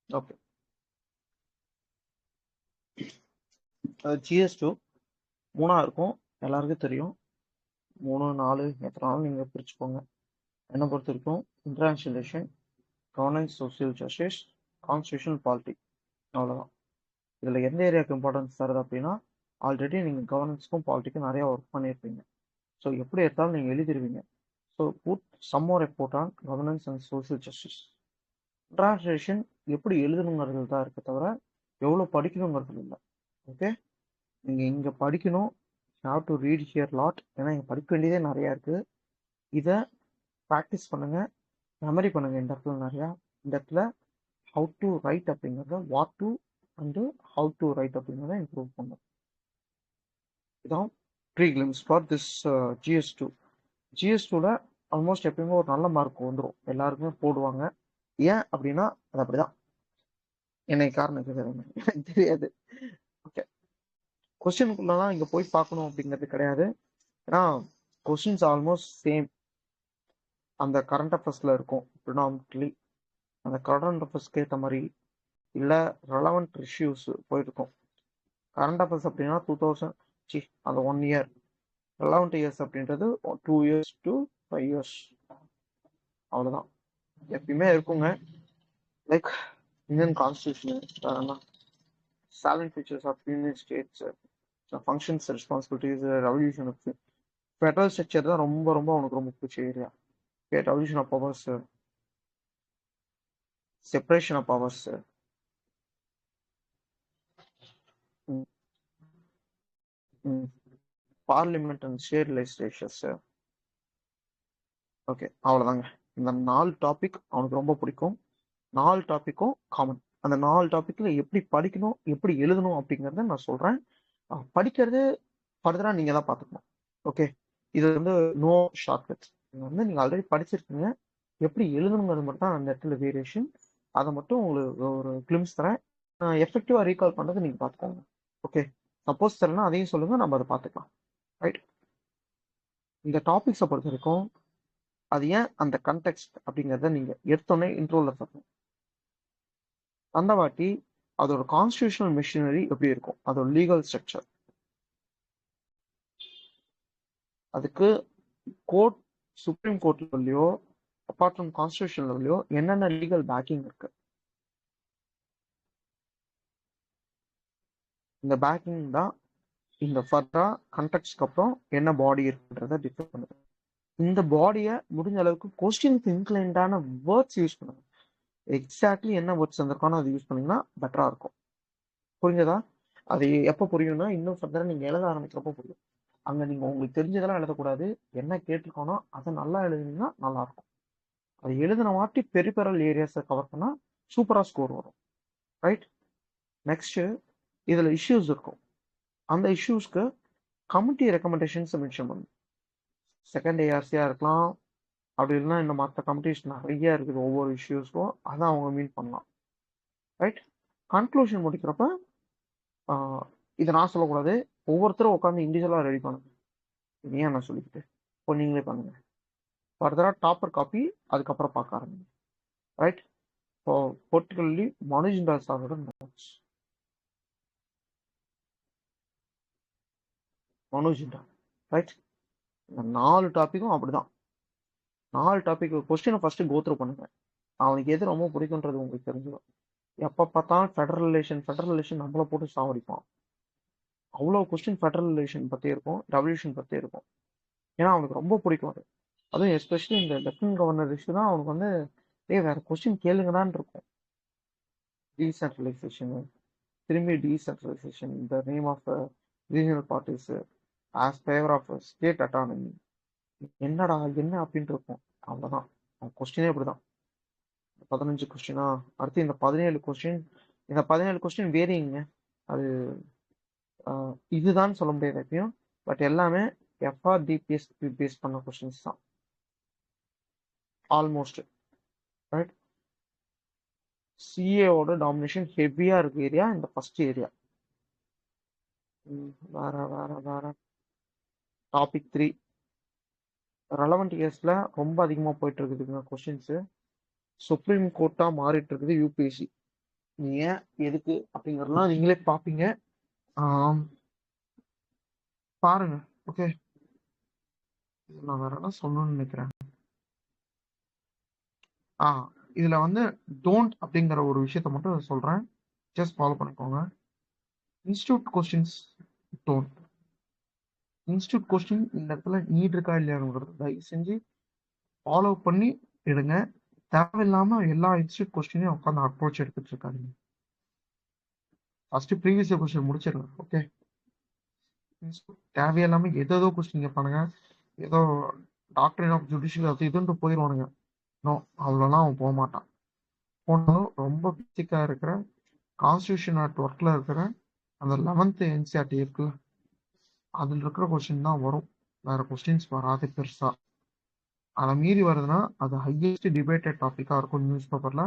Okay, GS2 3 இருக்கும், எல்லாருக்கும் தெரியும். 3 4 எத்தனாலும் நீங்க பிரிச்சுக்கோங்க. என்ன பொறுத்த வரைக்கும் international relation, governance, social justice, constitutional politic, அவ்வளோதான். இதில் எந்த ஏரியாவுக்கு இம்பார்ட்டன்ஸ் தருது அப்படின்னா, ஆல்ரெடி நீங்கள் கவர்னன்ஸ்க்கும் பாலிட்டிக்கும் நிறையா ஒர்க் பண்ணியிருப்பீங்க. ஸோ எப்படி எடுத்தாலும் நீங்கள் எழுதிருவீங்க. So put some more effort on governance and social justice. International எப்படி எழுதணுங்கிறது தான் இருக்க தவிர எவ்வளோ படிக்கணுங்கிறது இல்லை. ஓகே, நீங்கள் இங்கே படிக்கணும், have to read here lot. ஏன்னா இங்கே படிக்க வேண்டியதே நிறையா இருக்குது. இதை ப்ராக்டிஸ் பண்ணுங்கள், மெமரி பண்ணுங்கள். இந்த இடத்துல நிறையா, இந்த இடத்துல ஹவு டு ரைட் அப்படிங்கிறத what to and how to write அப்படிங்கிறத இம்ப்ரூவ் பண்ணும். இதான் pre glimpse for this GS2. GS2ல ஆல்மோஸ்ட் எப்பயுமே ஒரு நல்ல மார்க் வந்துடும், எல்லாருக்குமே போடுவாங்க. ஏன் அப்படின்னா அது அப்படிதான், என்னை காரணம் எனக்கு தெரியாது. ஓகே, கொஸ்டினுக்குள்ளதான் இங்க போய் பார்க்கணும் அப்படிங்கிறது கிடையாது. ஏன்னா கொஸ்டின்ஸ் ஆல்மோஸ்ட் சேம் அந்த கரண்ட் அஃபேர்ஸ்ல இருக்கும். ப்ரிடாமினன்ட்லி அந்த கரண்ட் அஃபேர்ஸ்க்கு ஏற்ற மாதிரி இல்லை ரெலவெண்ட் இஷ்யூஸ் போயிருக்கும். கரண்ட் அஃபேர்ஸ் அப்படின்னா 2000 அந்த 1 இயர், ரெலவெண்ட் இயர்ஸ் அப்படின்றது 2 years to 5 years, அவ்வளோதான். எப்பயுமே இருக்குங்க. Like Indian constitution, salient features of union states, functions, responsibilities, revolution of federal structure தான் ரொம்ப ரொம்ப அவனுக்கு ரொம்ப பிடிச்ச area. Revolution of powers, separation of powers, parliament and state legislatures. Okay, அவ்வளோதாங்க. இந்த 4 டாபிக் அவனுக்கு ரொம்ப பிடிக்கும். 4 டாப்பிக்கும் காமன். அந்த 4 டாப்பிக்ல எப்படி படிக்கணும், எப்படி எழுதணும் அப்படிங்கிறத நான் சொல்றேன். படிக்கிறது ஃபர்தரா நீங்க தான் பார்த்துக்கணும். ஓகே, இது வந்து நோ ஷார்ட்கட்ஸ். நீங்க ஆல்ரெடி படிச்சிருக்கீங்க, எப்படி எழுதணுங்கிறது மட்டும் தான் அந்த இடத்துல வேரியேஷன். அதை மட்டும் உங்களுக்கு ஒரு கிளிம்ஸ் தரேன். எஃபெக்டிவா ரீகால் பண்றது நீங்க பார்த்துக்கோங்க. ஓகே, சப்போஸ் தரேன்னா அதையும் சொல்லுங்க, நம்ம அதை பார்த்துக்கலாம். ரைட், இந்த டாபிக்ஸை பொறுத்த வரைக்கும் அது ஏன் அந்த கண்டெக்ஸ்ட் அப்படிங்கிறத நீங்க எடுத்தோன்னே இன்ட்ரோல தரணும். அந்த வாட்டி அதோட கான்ஸ்டியூஷனல் மிஷினரி எப்படி இருக்கும், அதோட லீகல் ஸ்ட்ரக்சர், அதுக்கு கோர்ட், சுப்ரீம் கோர்ட் லெவல்லையோ அப்பார்ட் ஃப்ரம் கான்ஸ்டியூஷன் லெவல்லையோ என்னென்ன லீகல் பேக்கிங் இருக்கு, இந்த பேக்கிங் தான் இந்த ஃபர்தரா கண்டெக்ஸ்ட்க்கு அப்புறம் என்ன பாடி இருக்குன்றத டிஃபைன் பண்ணுது. இந்த பாடியை முடிஞ்ச அளவுக்கு கொஸ்டினுக்கு இன்க்ளைண்டான வேர்ட்ஸ் யூஸ் பண்ணுங்க. எக்ஸாக்ட்லி என்ன வேர்ட்ஸ் வந்திருக்கானோ அதை யூஸ் பண்ணீங்கன்னா பெட்டரா இருக்கும். புரிஞ்சதா? அது எப்போ புரியும்னா இன்னும் ஃபர்தரா நீங்க எழுத ஆரம்பிக்கிறப்போ புரியும். அங்க நீங்க உங்களுக்கு தெரிஞ்சதெல்லாம் எழுதக்கூடாது, என்ன கேட்டிருக்கோனோ அதை நல்லா எழுதுனீங்கன்னா நல்லா இருக்கும். அது எழுதின வாட்டி பெரிபெரல் ஏரியாஸை கவர் பண்ணா சூப்பரா ஸ்கோர் வரும். ரைட், நெக்ஸ்ட் இதுல இஷ்யூஸ் இருக்கும். அந்த இஷ்யூஸ்க்கு கமிட்டி ரெக்கமெண்டேஷன்ஸ் மென்ஷன் பண்ணும். செகண்ட் ஏஆர்சியா இருக்கலாம், அப்படி இல்லைன்னா இந்த மற்ற கமிட்டிஸ் நிறைய இருக்குது ஒவ்வொரு இஷ்யூஸ்க்கும், அதை அவங்க மீட் பண்ணலாம். ரைட், கன்க்ளூஷன் முடிக்கிறப்ப இதை நான் சொல்லக்கூடாது, ஒவ்வொருத்தரும் உட்காந்து இண்டிவிஜுவலா ரெடி பண்ணுங்க. ஏன் நான் சொல்லிக்கிட்டு இப்போ நீங்களே பண்ணுங்க. ஃபர்தரா டாப்பர் காப்பி அதுக்கப்புறம் பார்க்க ஆரம்பிங்க. ரைட், இப்போ பர்டிகுலர்லி மனோஜிந்தர் சாரோட நோட்ஸ். மனோஜிந்தா, ரைட், இந்த 4 டாப்பிக்கும் அப்படிதான். 4 டாபிக் கொஸ்டினை ஃபர்ஸ்ட் கோத்ரூ பண்ணுங்க. அவனுக்கு எது ரொம்ப பிடிக்குன்றது உங்களுக்கு தெரிஞ்சிடும். எப்போ பார்த்தாலும் ஃபெடரல் ரிலேஷன் நம்மளை போட்டு சாவடிப்பான். அவ்வளோ கொஸ்டின் ஃபெடரல் ரிலேஷன் பற்றி இருக்கும், ரெவல்யூஷன் பற்றி இருக்கும். ஏன்னா அவனுக்கு ரொம்ப பிடிக்கும் அது. அதுவும் எஸ்பெஷலி இந்த லெப்டினன்ட் கவர்னர் இஷ்யூ தான் அவனுக்கு வந்து வேற கொஸ்டின் கேளுங்கதான் இருக்கும். டீசென்ட்ரலைசேஷன், திரும்பி டீசென்ட்ரலைசேஷன், இந்த name of regional parties as favour of state autonomy, என்னடா என்ன அப்படின்ட்டு இருக்கும். அவ்வளோதான், கொஸ்டினே அப்படிதான். 15 கொஸ்டினா, அடுத்து இந்த 17 கொஸ்டின். இந்த 17 கொஸ்டின் வேறிங்க, அது இதுதான் சொல்ல முடியாது எப்பயும், பட் எல்லாமே FRDPS பேஸ் பண்ண கொஸ்டின்ஸ் தான் ஆல்மோஸ்ட். ரைட், சிஏவோட டாமினேஷன் ஹெவியா இருக்கு ஏரியா இந்த ஃபர்ஸ்ட் ஏரியா. வேற வேற வேற டாபிக் 3 ரெலவெண்ட் இயர்ஸ்ல ரொம்ப அதிகமா போயிட்டு இருக்குதுங்க கொஸ்டின்ஸ். சுப்ரீம் கோர்ட்டா மாறிட்டு இருக்குது யூபிஎஸ்சி. நீங்க எதுக்கு அப்படிங்கறதெல்லாம் நீங்களே பாப்பீங்க. பாருங்க. ஓகே, நான் வேற என்ன சொல்லணும்னு நினைக்கிறேன். இதுல வந்து டோன்ட் அப்படிங்கிற ஒரு விஷயத்த மட்டும் சொல்றேன், ஜஸ்ட் ஃபாலோ பண்ணிக்கோங்க. Institute questions don't. Institute question இந்த இடத்துல நீட் இருக்கா இல்லையாங்கிறது தயவு செஞ்சு ஃபாலோ பண்ணி எடுங்க. தேவையில்லாம எல்லா இன்ஸ்டியூட் கொஸ்டினையும் உட்காந்து அப்ரோச் எடுத்துட்டு இருக்காங்க. ஃபர்ஸ்ட் ப்ரீவியஸ் கொஸ்டின் முடிச்சிருங்க. ஓகே, தேவையில்லாம ஏதோ கொஸ்டின் கேட்பானுங்க, ஏதோ டாக்டரின் ஆஃப் ஜுடிஷியல் அது இதுன்ட்டு போயிடுவானுங்க. நோ, அவ்வளோலாம் அவன் போக மாட்டான். போனாலும் ரொம்ப பேசிக்கா இருக்கிற கான்ஸ்டியூஷன் அட் ஒர்க்ல இருக்கிற அந்த 11th என்சிஆர்டி இருக்குல்ல, அதில் இருக்கிற கொஸ்டின் தான் வரும். வேற கொஸ்டின்ஸ் வராது பெருசா. அதை மீறி வருதுன்னா அது ஹையஸ்ட் டிபேட்டட் டாபிக்கா இருக்கும் நியூஸ் பேப்பர்ல.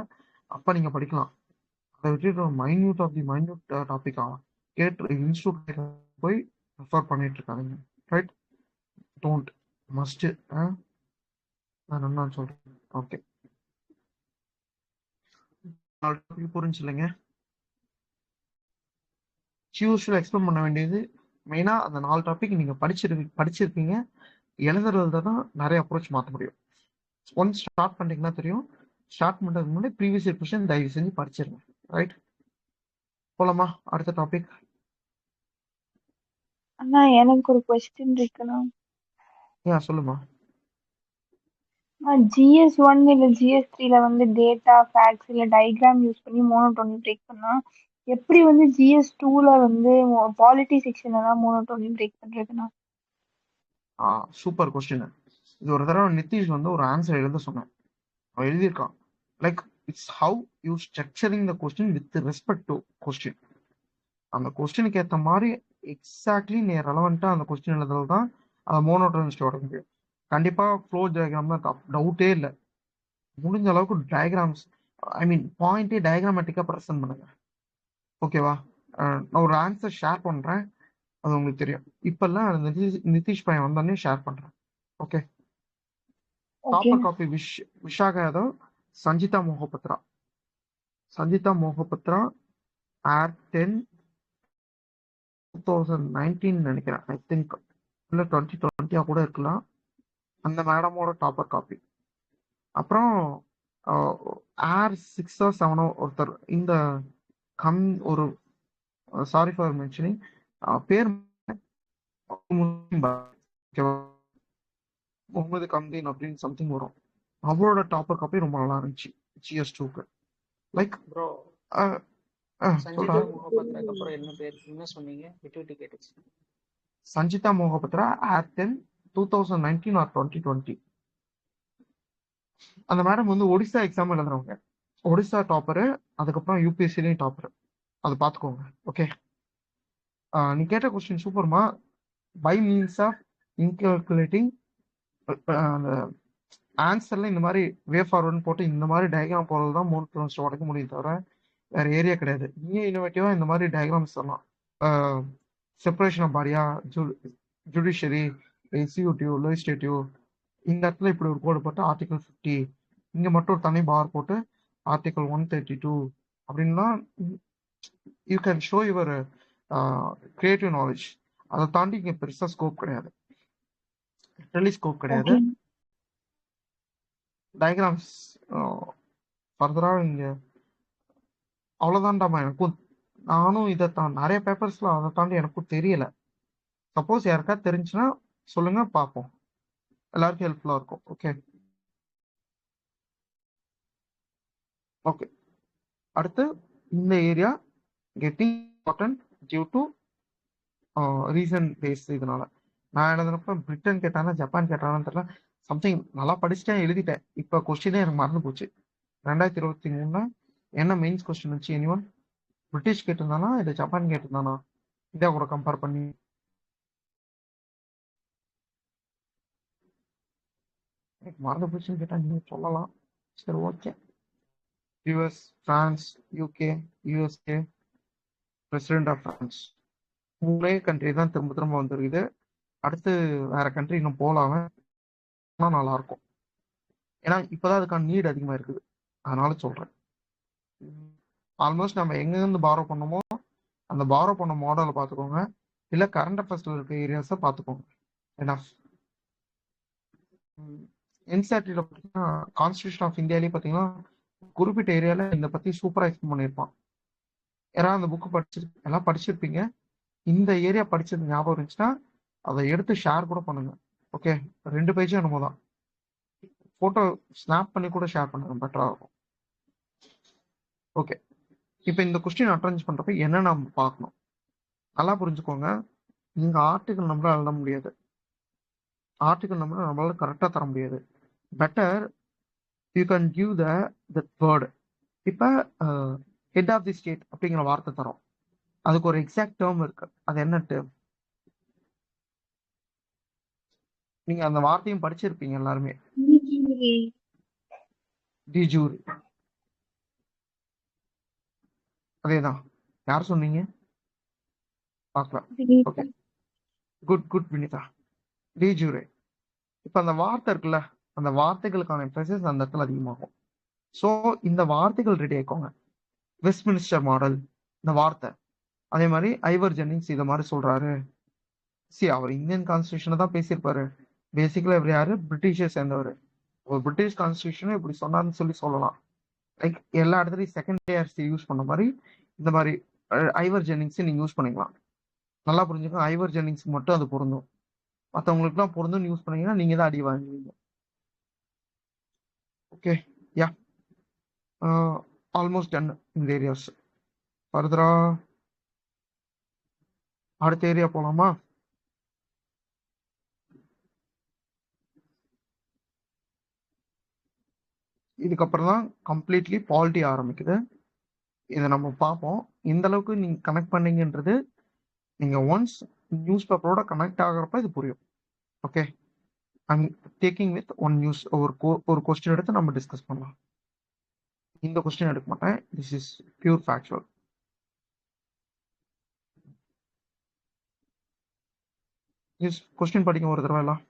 அப்ப நீங்க படிக்கலாம். அதை விட்டுட்டு மைன்யூட் ஆஃப் தி மைன்யூட் டாபிக்கா கேட்டு இன்ஸ்டியூட் போய் ரெஃபர் பண்ணிட்டு இருக்காங்க. ரைட்? டோன்ட். மஸ்ட். நான் என்ன சொல்றேன். ஓகே, புரிஞ்சு இல்லைங்க. யூஸ்வல் எக்ஸ்பிளைன் பண்ண வேண்டியது மெயினா அந்த 4 டாபிக் நீங்க படிச்சிருப்பீங்க. எழுதுறதுல தான் நிறைய அப்ரோச் மாற்ற முடியும். ஒன்ஸ் ஸ்டார்ட் பண்ணிட்டீங்கன்னா தெரியும். ஸ்டார்ட் பண்றதுக்கு முன்னாடி ப்ரீவியஸ் இயர் கொஸ்டின் தயவு செஞ்சு படிச்சிருங்க. ரைட்? போலாமா அடுத்த டாபிக்? அண்ணா எனக்கு ஒரு கொஸ்டின் இருக்குண்ணா. சொல்லுமா. GS1 இல்ல GS3ல வந்து டேட்டா ஃபேக்ட்ஸ் இல்ல டயக்ராம் யூஸ் பண்ணி மோனோடோனி பிரேக் பண்ணா எப்படி வந்து GS2ல வந்து பாலிட்டி செக்ஷன்ல தான் மோனோடோனி பிரேக் பண்றதுண்ணா? Super question. இது ஒரு தடவை நிதிஷ் வந்து ஒரு ஆன்சர் எழுத சொன்னேன். அவன் எழுதியிருக்கான். Like it's how you structuring the question with respect to question. அந்த கொஸ்டினுக்கு ஏற்ற மாதிரி எக்ஸாக்ட்லி நீ ரெலவெண்டா அந்த கொஸ்டின் எழுதுறது தான் அதை மோனோட்டோனிஸ்ட் வர முடியும். கண்டிப்பா ஃப்ளோ டயக்ராம் தான் டவுட்டே இல்லை. முடிஞ்ச அளவுக்கு டயக்ராம்ஸ், ஐ மீன் பாயிண்டே டயக்ராமேட்டிக்கா ப்ரெசென்ட் பண்ணுங்க. ஓகேவா? நான் ஒரு ஆன்சர் ஷேர் பண்றேன், அது உங்களுக்கு தெரியும். இப்பெல்லாம் நிதிஷ் பையன் வந்தோடனே ஷேர் பண்றேன். Okay, topper copy Vishakha Yadav, Sanjita Mohapatra. Sanjita Mohapatra are 10 2019 நினைக்கிறேன். ஐ திங்க் இல்லை 2020 கூட இருக்கலாம். அந்த மேடமோட டாப்பர் காப்பி. அப்புறம் ஆர் 6 or 7 ஒருத்தர் இந்த ஒரு சாரி ஃபார் மென்ஷனிங் பேர் முகமது கம்தீன் அப்படின்னு சம்திங் வரும். அவரோட டாப்பர் காப்பி ரொம்ப நல்லா இருந்துச்சு GS2க்கு. லைக் ப்ரோ, சஞ்சிதா மோகபத்ராக்கு அப்புறம் என்ன பேர் என்ன சொன்னீங்க? விட்டு கேட்டுச்சு. Sanjita Mohapatra are 10 2019 or 2020. அந்த மேடம் வந்து ஒடிசா எக்ஸாம் எழுதுறவங்க. ஒடிசா டாப்பரு, அதுக்கப்புறம் யூபிஎஸ்சிலையும் டாப்பர். அது பார்த்துக்கோங்க. ஓகே, நீ கேட்ட கொஸ்டின் சூப்பர்மா. பை மீன்ஸ் ஆஃப் இன்கால்குலேட்டிங் அந்த ஆன்சர்ல இந்த மாதிரி வே ஃபார்வர்ட்னு போட்டு இந்த மாதிரி டயக்ராம் போடுறது தான் மோனோடோனிஸ்ட் உடைக்க முடியும் தவிர வேற ஏரியா கிடையாது. நீயே இன்னோவேட்டிவா இந்த மாதிரி டயக்ராம்ஸ் தரலாம். செப்பரேஷன் ஆஃப் பாடியா, ஜுடிஷியரி, எக்ஸிக்யூட்டிவ், லெஜிஸ்லேட்டிவ், இந்த இடத்துல இப்படி ஒரு கோடு போட்டு ஆர்டிகல் 50, இங்க மட்டும் ஒரு தனி பார் போட்டு ஆர்டிகல் 132 அப்படின்னா you can show your creative knowledge. அதை தாண்டி இங்க பெருசா ஸ்கோப் கிடையாது, லிட்டரலி ஸ்கோப் கிடையாது. டயக்ராம்ஸ் ஃபர்தரா இங்க அவ்வளவுதான்டாமா. எனக்கும் நானும் இதை நிறைய பேப்பர்ஸ்ல அதை தாண்டி எனக்கும் தெரியல. சப்போஸ் யாருக்காவது தெரிஞ்சுன்னா சொல்லுங்க, பார்ப்போம். எல்லாருக்கும் ஹெல்ப்ஃபுல்லா இருக்கும். ஓகே ஓகே, அடுத்து இந்த area getting important due to reason base. இதனால நான் எழுதுனப்ப பிரிட்டன் கேட்டானா ஜப்பான் கேட்டானான்னு தெரியல, சம்திங் நல்லா படிச்சுட்டேன், எழுதிட்டேன். இப்ப கொஸ்டினே எனக்கு மறந்து போச்சு. 2023 என்ன மெயின்ஸ் கொஸ்டின் வச்சு எனிவன் பிரிட்டிஷ் கேட்டிருந்தானா இல்லை ஜப்பான் கேட்டிருந்தானா இந்தியா கூட கம்பேர் பண்ணி? எனக்கு மறந்து போச்சுன்னு கேட்டா நீங்க சொல்லலாம். சரி, okay. US, France, UK, USA, president of France, மூணே கண்ட்ரி தான் திரும்ப திரும்ப வந்துருக்குது. அடுத்து வேற கண்ட்ரி இன்னும் போகலாம நல்லா இருக்கும். ஏன்னா இப்பதான் அதுக்கான நீட் அதிகமா இருக்குது, அதனால சொல்றேன். ஆல்மோஸ்ட் நம்ம எங்கேருந்து பாரோ பண்ணோமோ அந்த பாரோ பண்ண மாடலை பார்த்துக்கோங்க, இல்லை கரண்ட் அஃபேர்ஸில் இருக்க ஏரியாஸை பார்த்துக்கோங்க. ஏன்னா என்சிஆர்டியில் பார்த்தீங்கன்னா கான்ஸ்டியூஷன் ஆஃப் இந்தியாலேயே பார்த்தீங்கன்னா குறிப்பிட்ட ஏரியாவில் இதை பற்றி சூப்பராக எக்ஸ்பிளைன் பண்ணியிருப்பான். யாராவது அந்த புக்கு எல்லாம் படிச்சிருப்பீங்க. இந்த ஏரியா படிச்சது ஞாபகம் இருந்துச்சுன்னா அதை எடுத்து ஷேர் கூட பண்ணுங்க. ஓகே, 2 பேஜும் என்னமோ தான், ஃபோட்டோ ஸ்னாப் பண்ணி கூட ஷேர் பண்ணுங்க, பெட்டராக இருக்கும். ஓகே, இப்போ இந்த கொஸ்டின் அட்டென்ட் பண்ணுறப்ப என்ன நம்ம பார்க்கணும் நல்லா புரிஞ்சுக்கோங்க. இங்கே ஆர்டிகல் நம்பரை எழுத முடியாது, ஆர்டிகல் நம்பரை நம்மளால கரெக்டாக தர முடியாது. Better you can give the word. இப்போ ஹெட் ஆஃப் தி ஸ்டேட் அப்படிங்கிற வார்த்தை தரோம், அதுக்கு ஒரு எக்ஸாக்ட் டேர்ம் இருக்கு. அது என்ன டேர்ம்? நீங்க அந்த வார்த்தையும் படிச்சிருப்பீங்க எல்லாருமே. டிஜூரி. அதேதான். யார் சொன்னீங்க? பார்க்கலாம். Okay, good Vinitha. டிஜூரே. இப்போ அந்த வார்த்தை இருக்குல்ல, அந்த வார்த்தைகளுக்கான எம்பசிஸ் அந்த இடத்துல அதிகமாகும். ஸோ இந்த வார்த்தைகள் ரெடி ஆயிக்கோங்க. வெஸ்ட்மினிஸ்டர் மாடல் இந்த வார்த்தை, அதே மாதிரி ஐவர் ஜென்னிங்ஸ் இதை மாதிரி சொல்றாரு. அவர் இந்தியன் கான்ஸ்டியூஷனை தான் பேசியிருப்பாரு. பேசிக்கலா இவர் யாரு? பிரிட்டிஷை சேர்ந்தவர். ஒரு பிரிட்டிஷ் கான்ஸ்டியூஷனும் இப்படி சொன்னார்னு சொல்லலாம். லைக் எல்லா இடத்துலையும் செகண்ட் ஏஆர்சி யூஸ் பண்ண மாதிரி இந்த மாதிரி ஐவர் ஜென்னிங்ஸ் நீங்க யூஸ் பண்ணிக்கலாம். நல்லா புரிஞ்சுக்கோங்க, ஐவர் ஜென்னிங்ஸ் மட்டும் அது பொருந்தும், மற்றவங்களுக்குலாம் பொருந்தும் யூஸ் பண்ணீங்கன்னா நீங்க தான் அடி வாங்குவீங்க. ஓகே, யா, ஆல்மோஸ்ட் டன் இந்த ஏரியாஸ். ஃபர்தரா அடுத்த ஏரியா போலாமா? இதுக்கப்புறம் தான் கம்ப்ளீட்லி பாலிட்டி ஆரம்பிக்குது. இதை நம்ம பார்ப்போம். இந்த அளவுக்கு நீங்க கனெக்ட் பண்ணீங்கன்றது நீங்க ஒன்ஸ் நியூஸ் பேப்பரோட கனெக்ட் ஆகிறப்ப இது புரியும். Okay, I'm taking with one news. ஒரு கொஸ்டின் எடுத்து நம்ம டிஸ்கஸ் பண்ணலாம். இந்த கொஸ்டின் எடுக்க மாட்டேன், this is pure factual. Question படிக்க ஒரு தடவை எல்லாம்.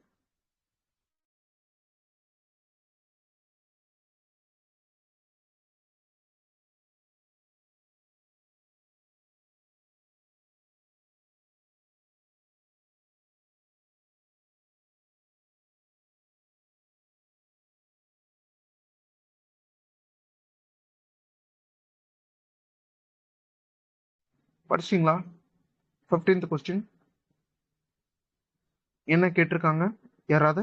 படிச்சிங்களா? 15th கொஸ்டின் என்ன கேட்டிருக்காங்க யாராவது?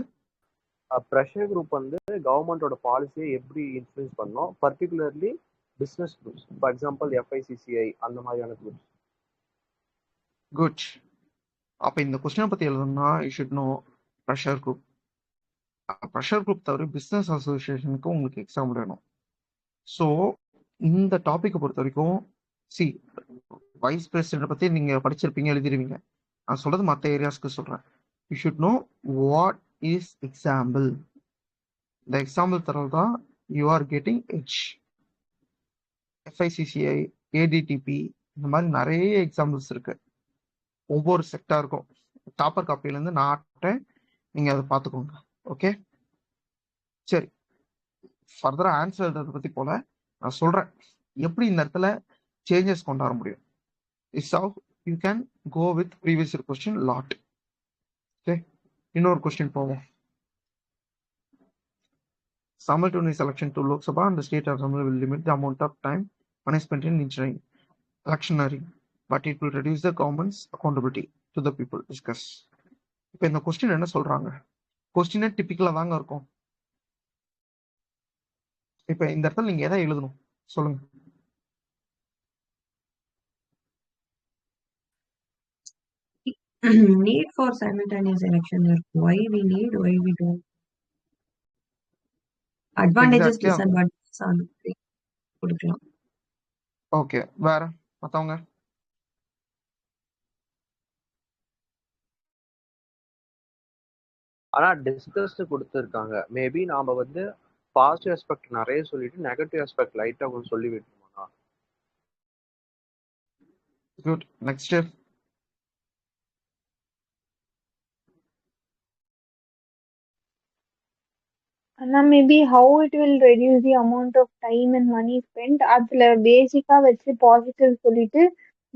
ப்ரெஷர் குரூப் வந்து கவர்மெண்டோட பாலிசியை எப்படி இன்ஃப்ளூயன்ஸ் பண்ணோம், particularly business groups, for example FICCI அந்த மாதிரியான குரூப்ஸ். குட். அப்போ இந்த கொஸ்டினை பற்றி எழுதணும்னா you should know pressure group. Pressure group தவிர பிஸ்னஸ் அசோசியேஷனுக்கு உங்களுக்கு எக்ஸாம் வேணும். ஸோ இந்த டாப்பிக்கை பொறுத்த வரைக்கும் வைஸ் பிரசிடென்ட் பற்றி நீங்கள் படிச்சிருப்பீங்க, எழுதிருவீங்க. நான் சொல்றது மற்ற ஏரியாஸ்க்கு சொல்கிறேன். You should know what is example. இந்த எக்ஸாம்பிள் தரது தான் you are getting H. FICCI, ATTP, இந்த மாதிரி நிறைய எக்ஸாம்பிள்ஸ் இருக்கு ஒவ்வொரு செக்டாருக்கும். டாப்பர் காப்பிலேருந்து நான் ஆட்டேன், நீங்கள் அதை பார்த்துக்கோங்க. ஓகே, சரி. ஃபர்தராக ஆன்சர் எழுதுறதை பற்றி போல நான் சொல்கிறேன் எப்படி இந்த இடத்துல சேஞ்சஸ் கொண்டு வர முடியும். Is how you can go with previous year question lot. Okay, இன்னொரு கொஸ்டின் போவோம். Simultaneous election to Lok Sabha and the state assembly will limit the amount of time money spent in ensuring electioneering, but it will reduce the government's accountability to the people. Discuss. இப்போ இந்த question என்ன சொல்றாங்க? கொஸ்டினே டிபிக்கலா தாங்க இருக்கும். இப்போ இந்த இடத்துல நீங்க எதை எழுதணும் சொல்லுங்க. Need for simultaneous election. Why we need, why we don't. Advantages, Exactly. disadvantages on கொடுக்கலாம். ஓகே, வேற மத்தவங்க? ஆனா டிஸ்கஸ்ட் கொடுத்துருக்காங்க. மேபி நாம வந்து பாசிட்டிவ் ஆஸ்பெக்ட் நிறைய சொல்லிட்டு நெகட்டிவ் ஆஸ்பெக்ட் லைட்டா கொஞ்சம் சொல்லி விட்டுருமாண்ணா. குட். நெக்ஸ்ட் ஆனா maybe how it will reduce the amount of time and money spend அதுல பேசிக்கா வச்சு பாசிட்டிவ் சொல்லிட்டு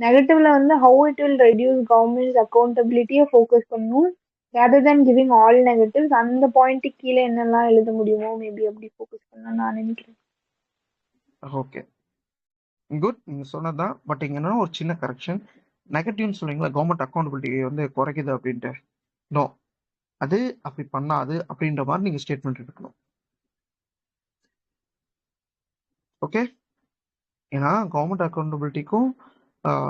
நெகட்டிவ்ல வந்து how it will reduce government அக்கௌண்டபிலிட்டியை ஃபோக்கஸ் பண்ணும் rather than giving all negatives அந்த பாயிண்ட்டுக்கு கீழே என்னெல்லாம் எழுத முடியுமோ மேபி அப்படி ஃபோக்கஸ் பண்ண நான் நினைக்கிறேன். Okay, good. நீங்க சொன்னதுதான். பட் இங்க என்னன்னா ஒரு சின்ன கரெக்ஷன். நெகட்டிவ்னு சொல்றீங்களா கவர்மெண்ட் அக்கௌண்டபிலிட்டி வந்து குறைக்குது அப்படின்ட்டு. நோ, அது அப்படி பண்ணாது அப்படின்ற மாதிரி நீங்க ஸ்டேட்மெண்ட் எடுக்கணும். ஓகே, ஏன்னா கவர்மெண்ட் அக்கௌண்டபிலிட்டிக்கும்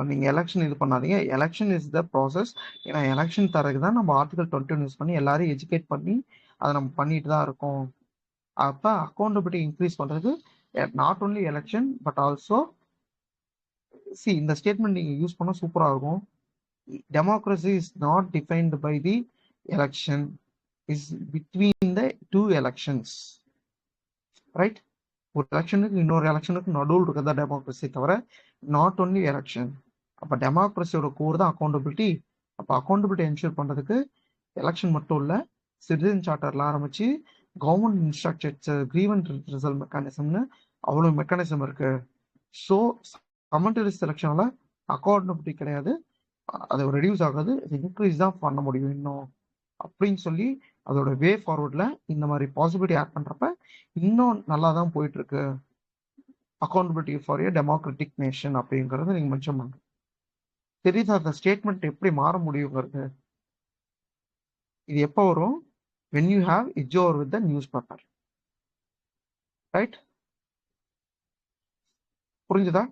நீங்க எலெக்ஷன் இது பண்ணாதீங்க. Election is the process. ஏன்னா எலெக்ஷன் தரக்கு தான் நம்ம ஆர்டிகல் 20 யூஸ் பண்ணி எல்லாரையும் எஜுகேட் பண்ணி அதை நம்ம பண்ணிட்டு தான் இருக்கோம். அப்ப அக்கௌண்டபிலிட்டி இன்க்ரீஸ் பண்றது not only election but also இந்த ஸ்டேட்மெண்ட் நீங்க யூஸ் பண்ண சூப்பரா இருக்கும். Democracy is not defined by the election, is between the two elections, right? ஒரு எலெக்ஷனுக்கு இன்னொரு எலெக்ஷனுக்கு நடுவில் இருக்கிறதா டெமோக்ரஸி தவிர நாட் ஒன்லி எலெக்ஷன். அப்போ டெமோக்ரஸியோட கோர் தான் அக்கௌண்டபிலிட்டி. அப்போ அக்கௌண்டபிலிட்டி என்ஷூர் பண்ணுறதுக்கு எலெக்ஷன் மட்டும் இல்லை, சிட்டிசன் சார்ட்டர்ல ஆரம்பிச்சு கவர்மெண்ட் இன்ஸ்ட்ரக்சர்ஸ், கிரீவன்ஸ் ரிசல்ட் மெக்கானிசம்னு அவ்வளோ மெக்கானிசம் இருக்கு. ஸோ கமெண்டரி செலெக்ஷனில் அக்கௌண்டபிலிட்டி கிடையாது, அது ரெடியூஸ் ஆகாது, இன்க்ரீஸ் தான் பண்ண முடியும் இன்னும் அப்படின்னு சொல்லி அதோட வே ஃபார்வர்டில் இந்த மாதிரி பாசிபிலிட்டி ஆட் பண்ணுறப்ப இன்னும் நல்லா தான் போயிட்டு இருக்கு. Accountability for A democratic nation அப்படிங்கிறத நீங்கள் மென்ஷன் பண்ணுங்க. தெரியுதா அந்த ஸ்டேட்மெண்ட் எப்படி மாற முடியுங்கிறது? இது எப்போ வரும்? when you have edge over with the newspaper, right? புரிஞ்சுதா?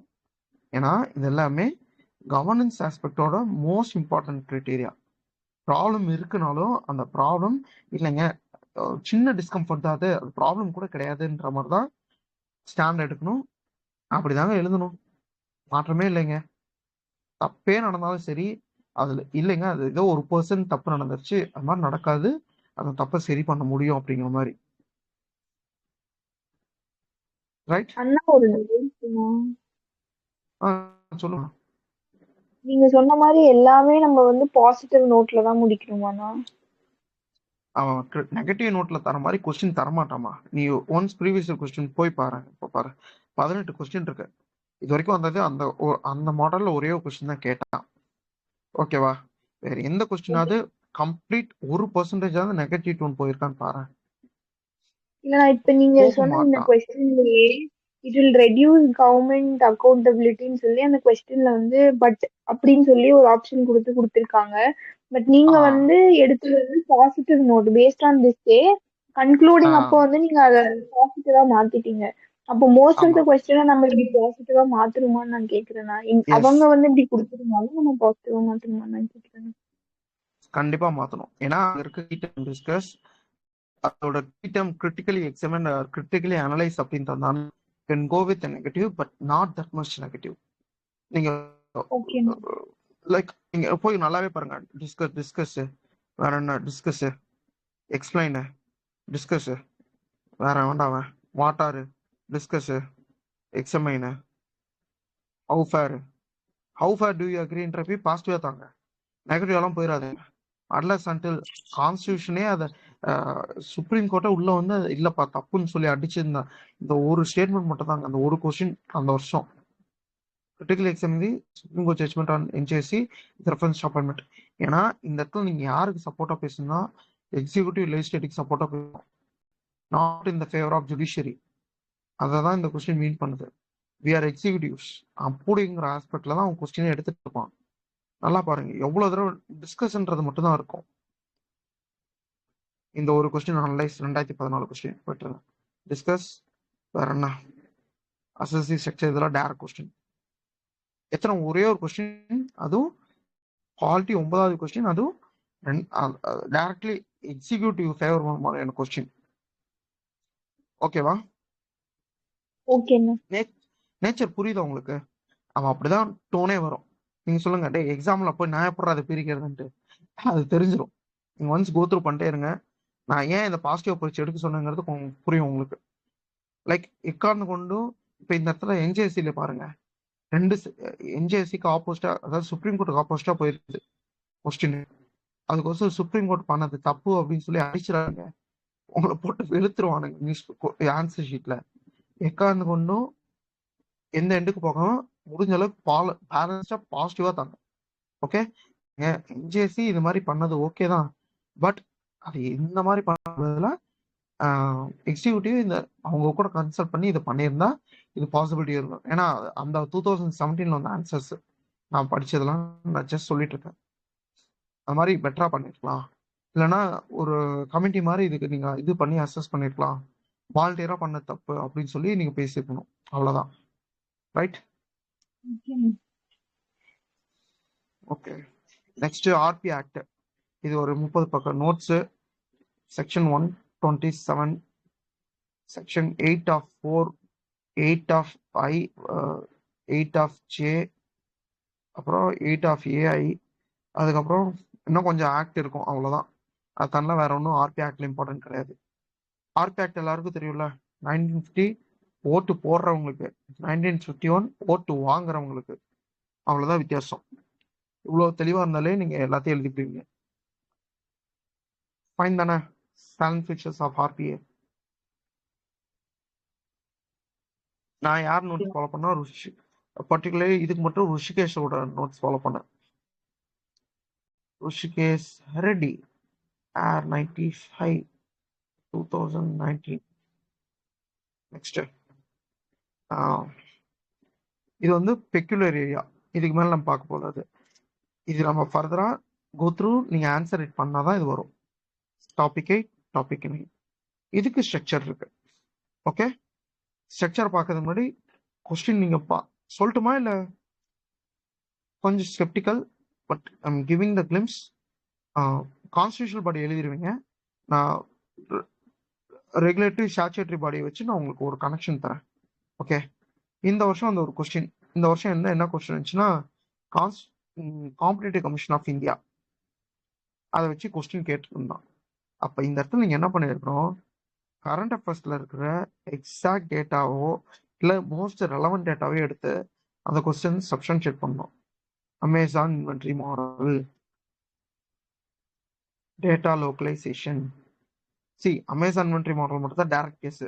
ஏன்னா இது எல்லாமே கவர்னன்ஸ் ஆஸ்பெக்டோட மோஸ்ட் இம்பார்ட்டன்ட் கிரைட்டீரியா. ப்ராப்ளம் இருக்குனாலும் அந்த ப்ராப்ளம் இல்லைங்க சின்ன டிஸ்கம்ஃபர்ட் தான், அது ப்ராப்ளம் கூட கிடையாதுன்ற மாதிரி தான் ஸ்டாண்ட் எடுக்கணும். அப்படிதாங்க எழுதணும், மாற்றமே இல்லைங்க. தப்பே நடந்தாலும் சரி அதுல இல்லைங்க அது ஏதோ ஒரு பர்சன்ட் தப்பு நடந்துருச்சு, அது மாதிரி நடக்காது, அந்த தப்பை சரி பண்ண முடியும் அப்படிங்கிற மாதிரி, ரைட்? அண்ணா ஒரு சொல்லுங்க. நீங்க சொன்ன மாதிரி எல்லாமே நம்ம வந்து பாசிட்டிவ் நோட்ல தான் முடிக்கணுமாண்ணா? அவன் நெகட்டிவ் நோட்ல தர மாதிரி கொஸ்டின் தரமாட்டாமா. நீ ஒன்ஸ் ப்ரீவியஸ் கொஸ்டின் போய் பாரு. இப்போ பாரு 18 கொஸ்டின் இருக்கு இது வரைக்கும் வந்தது. அந்த மாடல்ல ஒரே ஒரு கொஸ்டின் தான் கேட்டான், ஓகேவா? வேற எந்த கொஸ்டினாவது கம்ப்ளீட் 1% நெகட்டிவ் டோன் போயிருக்கான்னு பாரு. இல்ல இப்ப நீங்க போக சொன்ன இந்த மாட்டான். கொஸ்டின்லயே இட் வில் ரெடியூஸ் கவர்மெண்ட் அக்கௌண்டபிலிட்டின்னு சொல்லி அந்த கொஸ்டின்ல வந்து பட் அப்படின்னு சொல்லி ஒரு ஆப்ஷன் கொடுத்திருக்காங்க. பட் நீங்க வந்து எடுத்தது வந்து positive note based on this day concluding அப்போ வந்து நீங்க அதை பாசிட்டிவா மாத்திட்டீங்க. அப்போ மோஸ்ட் ஆஃப் த கொஸ்டினை நம்ம இப்படி பாசிட்டிவா மாத்திருமான்னு நான் கேக்குறேன். அவங்க வந்து இப்படி கொடுத்துருந்தாலும் நம்ம பாசிட்டிவா மாத்திருமான்னு நான் கேக்குறேன். கண்டிப்பா மாத்தணும். ஏன்னா டிஸ்கஸ் அதோட டீடம் கிரிட்டிக்கலி எக்ஸாமின் கிரிட்டிக்கலி அனலைஸ் அப்படின்னு தந்தாலும் can go with a negative but not that much negative. நீங்க லைக் நீங்க போய் நல்லாவே பாருங்க. டிஸ்கஸ் வேற என்ன, டிஸ்கஸ் எக்ஸ்பிளைன், டிஸ்கஸ் வேற வேண்டாம், வாட்டாரு, discuss examine, how far do you அக்ரின்றப்ப பாசிட்டிவா தாங்க, நெகட்டிவ் எல்லாம் போயிடாதுங்க. அட்லஸ் அன்டில் கான்ஸ்டியூஷனே அதை சுப்ரீம் கோர்ட்டை உள்ள வந்து இல்லப்பா தப்புன்னு சொல்லி அடிச்சிருந்தா இந்த ஒரு ஸ்டேட்மெண்ட் மட்டும் தாங்க, அந்த ஒரு கொஸ்டின் அந்த வருஷம் critical exam supreme court judgment on NGSC reference appointment. ஏன்னா இந்த இடத்துல நீங்க யாருக்கு சப்போர்ட்டா பேசணும்னா எக்ஸிக்யூட்டிவ் லெஜிஸ்லேட்டிவ் சப்போர்ட்டா பேசணும், not in the favour of judiciary. அதை தான் இந்த கொஸ்டின் மீன் பண்ணுது. வி ஆர் எக்ஸிக்யூட்டிவ்ஸ் அப்படிங்கிற ஆஸ்பெக்ட்ல தான் அவன் கொஸ்டினை எடுத்துட்டு இருப்பான். நல்லா பாருங்க எவ்வளவு தடவை டிஸ்கஸ்ன்றது மட்டும் தான் இருக்கும். இந்த ஒரு கொஸ்டின் அனலைஸ் 2014 கொஸ்டின் போயிட்டு டிஸ்கஸ் வேற என்ன அசசி ஸ்ட்ரக்சர், இதெல்லாம் டேரக்ட் கொஸ்டின். எத்தனை ஒரே ஒரு கொஸ்டின், அதுவும் குவாலிட்டி 9வது கொஸ்டின், அதுவும் டைரக்ட்லி எக்ஸிக்யூட்டிவ் ஃபேவர் மாதிரியான கொஸ்டின். ஓகேவா? நேச்சர் புரியுதா உங்களுக்கு? அவன் அப்படிதான் டோனே வரும். நீங்க சொல்லுங்க, டே எக்ஸாம்ல போய் நான் எப்படி அதை பிரிக்கிறதுன்ட்டு அது தெரிஞ்சிடும். நீங்க ஒன்ஸ் கோத்ரூ பண்ணிட்டே இருங்க. நான் ஏன் இந்த பாசிட்டிவ் அப்ரோச் எடுக்க சொன்னேங்கிறது புரியும் உங்களுக்கு. லைக் எக்கார்ந்து கொண்டும் இப்போ இந்த இடத்துல என்ஜிஎஸ்சியில பாருங்க, ரெண்டு என்ஜிஎஸ்சிக்கு ஆப்போசிட்டா, அதாவது சுப்ரீம் கோர்ட்டுக்கு ஆப்போசிட்டா போயிருக்குது கொஸ்டின். அதுக்கோசம் சுப்ரீம் கோர்ட் பண்ணது தப்பு அப்படின்னு சொல்லி அடிச்சிடாங்க. உங்களை போட்டு வெளுத்துருவானுங்க நியூஸ் ஆன்சர் ஷீட்ல. எக்காந்து கொண்டும் எந்த எண்டுக்கு போகாம முடிஞ்ச அளவுக்கு பேலன்ஸ்டா பாசிட்டிவா தாங்க. ஓகே, என்ஜேசி இது மாதிரி பண்ணது ஓகே தான். பட் அது இந்த மாதிரி பண்ணதுல எக்ஸிக்யூட்டிவ் இந்த அவங்க கூட கன்சல்ட் பண்ணி இதை பண்ணியிருந்தா இது பாசிபிலிட்டி இருக்கும். ஏன்னா அந்த 2017 வந்த ஆன்சர்ஸ் நான் படிச்சதெல்லாம் நான் ஜஸ்ட் சொல்லிட்டு இருக்கேன். அது மாதிரி பெட்டரா பண்ணிருக்கலாம், இல்லைன்னா ஒரு கமிட்டி மாதிரி இதுக்கு நீங்க இது பண்ணி அசஸ் பண்ணிருக்கலாம், வாலண்டியரா பண்ண தப்பு அப்படின்னு சொல்லி நீங்க பேசிருக்கணும். அவ்வளவுதான். Right? Okay, next RP act. இது ஒரு 30 பக்கம் notes. Section 127, section 8 of 4, 8 of I, 8 of J, அப்புறம் 8 of AI. அதுக்கப்புறம் இன்னும் கொஞ்சம் ஆக்ட் இருக்கும், அவ்வளோதான். அது தனில வேற ஒன்றும் ஆர்பி ஆக்ட்ல இம்பார்ட்டன்ட் கிடையாது. ஆர்பி ஆக்ட் எல்லாருக்கும் தெரியும்ல. 1950 ஓட்டு போடுறவங்களுக்கு, 1951 ஓட்டு வாங்குறவங்களுக்கு, அவ்வளோதான் வித்தியாசம். இவ்வளோ தெளிவாக இருந்தாலே நீங்க எல்லாத்தையும் எழுதிப்பீங்க. ஃபைன் தானே? Salient features of RPA. நான் யார் நோட்ஸ் ஃபாலோ பண்ணா, பர்டிகுலர்லி இதுக்கு மட்டும் ருஷிகேஷோட நோட்ஸ் ஃபாலோ பண்ணேன். ருஷிகேஷ் ரெட்டி, Air 95, 2019. நெக்ஸ்ட், இது வந்து பெக்யூலர் ஏரியா. இதுக்கு மேல நம்ம பார்க்க போகாது. இது நம்ம ஃபர்தரா கோ த்ரூ, நீங்க ஆன்சர் இட் பண்ணாதான் இது வரும். Topic 8, topic 9. இதுக்கு ஸ்ட்ரக்சர் இருக்கு. ஓகே, ஸ்ட்ரக்சர் பார்க்கறதுக்கு முன்னாடி கொஸ்டின் நீங்க சொல்லட்டுமா, இல்ல கொஞ்சம் sceptical, but I'm giving the glimpse. Constitutional body எழுதிருவீங்க, நான் ரெகுலேட்டரி ஸ்டாச்சுட்டரி பாடியை வச்சு நான் உங்களுக்கு ஒரு கனெக்ஷன் தரேன். ஓகே, இந்த வருஷம் அந்த ஒரு கொஸ்டின், இந்த வருஷம் என்ன கொஸ்டின் இருந்துச்சுன்னா, காம்படிட்டிவ் கமிஷன் ஆஃப் இந்தியா, அதை வச்சு கொஸ்டின் கேட்டுருந்தான். அப்ப இந்த இடத்துல நீங்க என்ன பண்ணிருக்கணும், கரண்ட் அஃபேர்ஸ்ல இருக்கிற எக்ஸாக்ட் டேட்டாவோ இல்ல மோஸ்ட் ரெலவெண்ட் டேட்டாவே எடுத்து அந்த கொஸ்டின் சப்ஸ்டன்ஷியேட் பண்ணணும். Amazon inventory model, data localisation. C, Amazon inventory model மட்டும் தான் டைரக்ட் கேஸ்.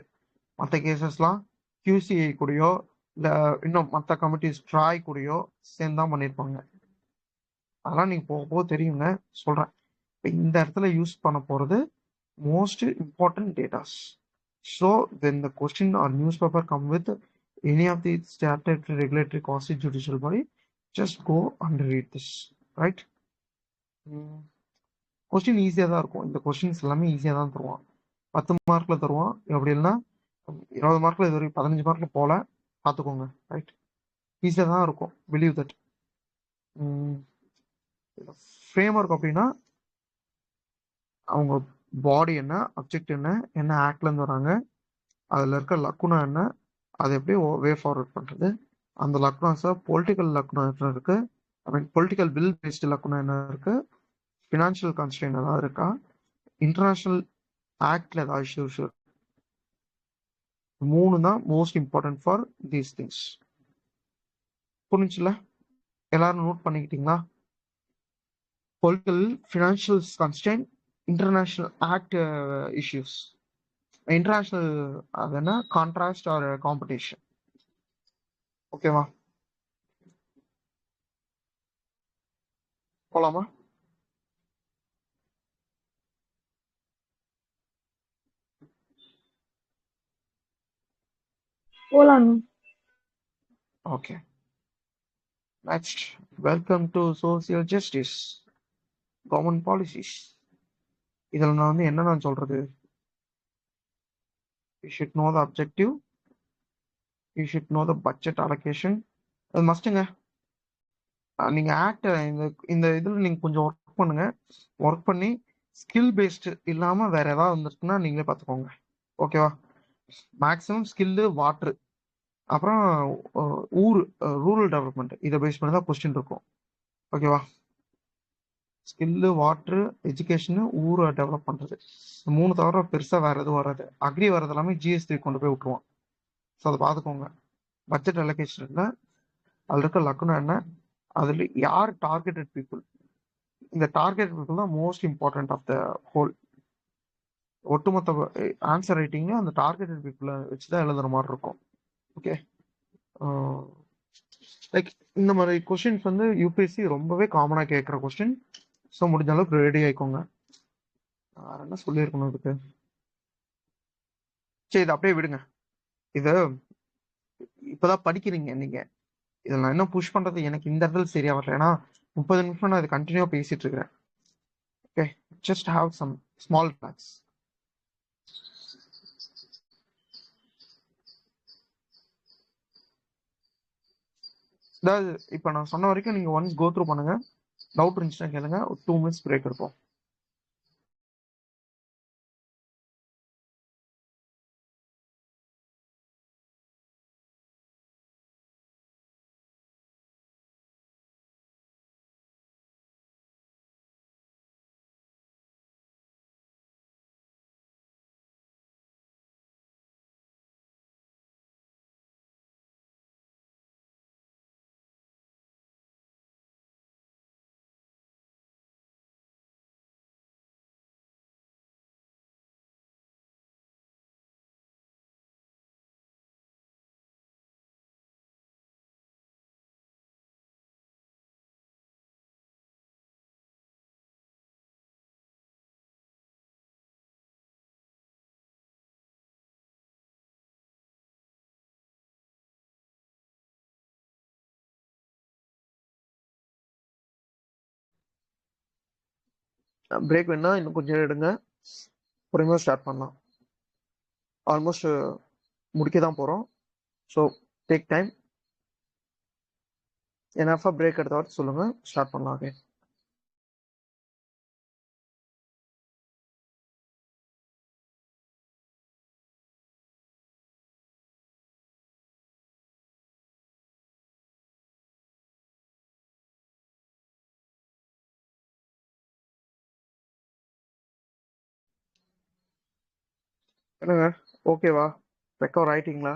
மற்ற கேசஸ்லாம் QCI கூடயோ இல்ல இன்னும் மற்ற கமிட்டிஸ் ட்ராய் கூடயோ சேர்ந்து தான் பண்ணியிருப்பாங்க. அதெல்லாம் நீங்க போக போக தெரியுங்க, சொல்றேன். இப்போ இந்த இடத்துல யூஸ் பண்ண போறது most important datas. So when the question or newspaper come with any of the statutory, regulatory, constitutional, judicial body, just go and read this, right? Question ஈஸியாக தான் இருக்கும். இந்த கொஸ்டின்ஸ் எல்லாமே ஈஸியாக தான் தருவான். 10 மார்க்ல தருவான். எப்படி இல்லைன்னா 20 மார்க்ல இது வரைக்கும் 15 மார்க்ல போல பார்த்துக்கோங்க. ரைட், ஈஸியாக தான் இருக்கும். Believe that. ஃப்ரேம் ஒர்க் அப்படின்னா அவங்க பாடி என்ன, அப்ஜெக்ட் என்ன ஆக்ட்ல இருந்து வராங்க, அதுல இருக்க லக்குனா என்ன, அதை எப்படி வே ஃபார்வர்ட் பண்றது, அந்த லக்குனாஸை பொலிட்டிக்கல் லக்குனா இருக்கு, ஐ மீன் பொலிட்டிக்கல் பில் பேஸ்டு லக்குனா என்ன இருக்கு, ஃபினான்ஷியல் கான்ஸ்ட்ரெயின் ஏதாவது இருக்கா, இன்டர்நேஷனல் ஆக்ட்ல ஏதாவது இஷ்யூஸ். 3 தான் most important for these things. புரிஞ்சுல? எல்லாரும் நோட் பண்ணிக்கிட்டீங்களா? Political, financial constraint, international act issues. International அது என்ன, கான்ட்ராஸ்ட் ஆர் காம்படிஷன். ஓகேவா? போலாமா? போலாம். Okay, next, welcome to social justice, government policies. இதில் நான் வந்து என்ன நான் சொல்றது, you should know the objective, you should know the budget allocation. அது மஸ்ட்டுங்க. நீங்க ஆக்ட் இந்த இதுல நீங்க கொஞ்சம் ஒர்க் பண்ணுங்க. ஒர்க் பண்ணி ஸ்கில் பேஸ்டு இல்லாம வேற ஏதாவது வந்துருக்குன்னா நீங்களே பார்த்துக்கோங்க. ஓகேவா? மேக்ஸிமம் ஸ்கில்லு, வாட்ரு, அப்புறம் ரூரல் டெவலப்மெண்ட், இதை பேஸ் பண்ணி தான் கொஸ்டின் இருக்கும். ஓகேவா? ஸ்கில்லு, வாட்ரு, எஜுகேஷனு, ஊரை டெவலப் பண்றது, 3 தவிர பெருசா வேற எதுவும் வராது. அக்ரி வர்றது எல்லாமே GST கொண்டு போய் விட்டுருவான். ஸோ அதை பார்த்துக்கோங்க. பட்ஜெட் அலோகேஷன் இல்லை, அதில் இருக்க லக்குனா என்ன, அதில் யார் டார்கெட்டட் பீப்புள், இந்த டார்கெட்டட் பீப்புள் தான் most important of the whole. ஒட்டுமொத்த ஆன்சர் ரைட்டிங்லையும் அந்த டார்கெட்டட் பீப்புளை வச்சு தான் எழுதுற மாதிரி இருக்கும். ஓகே, லைக் இந்த மாதிரி கொஸ்டின்ஸ் வந்து யூபிஎஸ்சி ரொம்பவே காமனாக கேட்குற கொஸ்டின். ஸோ முடிஞ்ச அளவுக்கு ரெடி ஆயிக்கோங்க. வேற என்ன சொல்லியிருக்கணும் இதுக்கு? சரி, இதை அப்படியே விடுங்க. இது இப்போதான் படிக்கிறீங்க நீங்க. இதில் நான் இன்னும் புஷ் பண்றது எனக்கு இந்த இடத்துல சரியா வரல. ஏன்னா 30 நிமிஷம் நான் இது கண்டினியூ பேசிட்டு இருக்கிறேன். Okay, just have some small relax. அதாவது இப்போ நான் சொன்ன வரைக்கும் நீங்க ஒன்ஸ் கோ த்ரூ பண்ணுங்க. டவுட் இருந்துச்சுன்னா கேளுங்க. ஒரு 2 minutes பிரேக் இருக்கும். பிரேக் வேணா இன்னும் கொஞ்சம் எடுங்க. பொறுமையாக ஸ்டார்ட் பண்ணலாம். ஆல்மோஸ்ட் முடிக்க தான் போகிறோம். So take time. எனஃபாக பிரேக் எடுத்த வாட்டி சொல்லுங்கள், ஸ்டார்ட் பண்ணலாம். ஓகே, என்னங்க ஓகேவா? ரெக்கவர் ஆயிட்டீங்களா?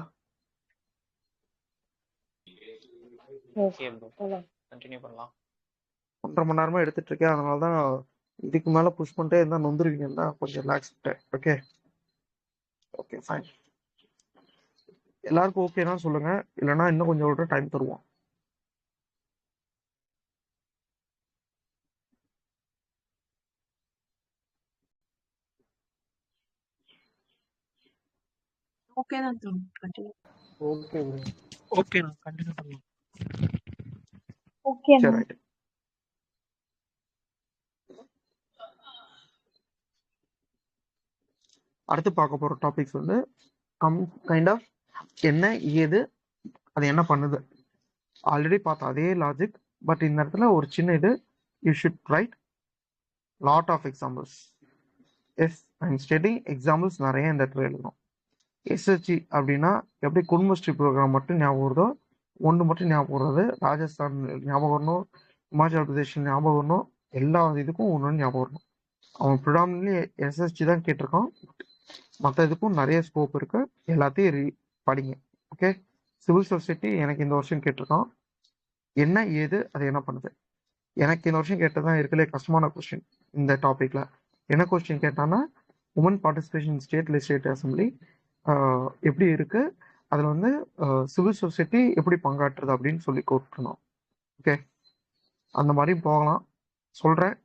ஓகே ப்ரோ, கண்டினியூ பண்ணலாம். 1.5 மணி நேரமா எடுத்துட்டு இருக்கேன். அதனால தான் இதுக்கு மேலே புஷ் பண்ணிட்டே இருந்தால் நொந்துருவீங்கன்னு தான் கொஞ்சம் ரிலாக்ஸ் பண்ணிட்டேன். Okay okay fine. எல்லாருக்கும் ஓகே தான் சொல்லுங்க, இல்லைன்னா இன்னும் கொஞ்சம் விட டைம் தருவோம். Okay, then continue. Okay bro, okay, நான் கண்டினியூ பண்ணலாம். ஓகே சரி ரைட். அடுத்து பார்க்க போகிற டாபிக்ஸ் வந்து கைண்ட் ஆஃப் என்ன ஏது அது என்ன பண்ணுது. ஆல்ரெடி பார்த்த அதே லாஜிக், பட் இந்த இடத்துல ஒரு சின்ன இது. You should write lot of examples. Yes, I'm studying examples நிறைய இந்த இடத்துல எழுதணும். எஸ்எஸ்சி அப்படின்னா எப்படி குடும்பஸ்ரீ ப்ரோக்ராம் மட்டும் ஞாபகம் வருதோ, ஒன்று மட்டும் ஞாபகம் வருது. ராஜஸ்தான் ஞாபகம் வரணும், இமாச்சல் பிரதேஷ் ஞாபகம் வரணும், எல்லா இதுக்கும் ஒன்று ஞாபகம் வரணும். அவன் ப்ரிடாமினி எஸ்எஸ்சி தான் கேட்டிருக்கான். மற்ற இதுக்கும் நிறைய ஸ்கோப் இருக்கு. எல்லாத்தையும் படிங்க. ஓகே, சிவில் சொசைட்டி எனக்கு இந்த வருஷம் கேட்டிருக்கான். என்ன ஏது அது என்ன பண்ணுது. எனக்கு இந்த வருஷம் கேட்டதான் இருக்கலே கஷ்டமான கொஸ்டின் இந்த டாபிக்ல. என்ன கொஸ்டின் கேட்டான்னா, woman participation state legislative assembly எப்படி இருக்கு, அதில் வந்து சிவில் சொசைட்டி எப்படி பங்காற்றுது அப்படின்னு சொல்லி கொடுத்துருந்தோம். ஓகே, அந்த மாதிரி போகலாம் சொல்கிறேன்.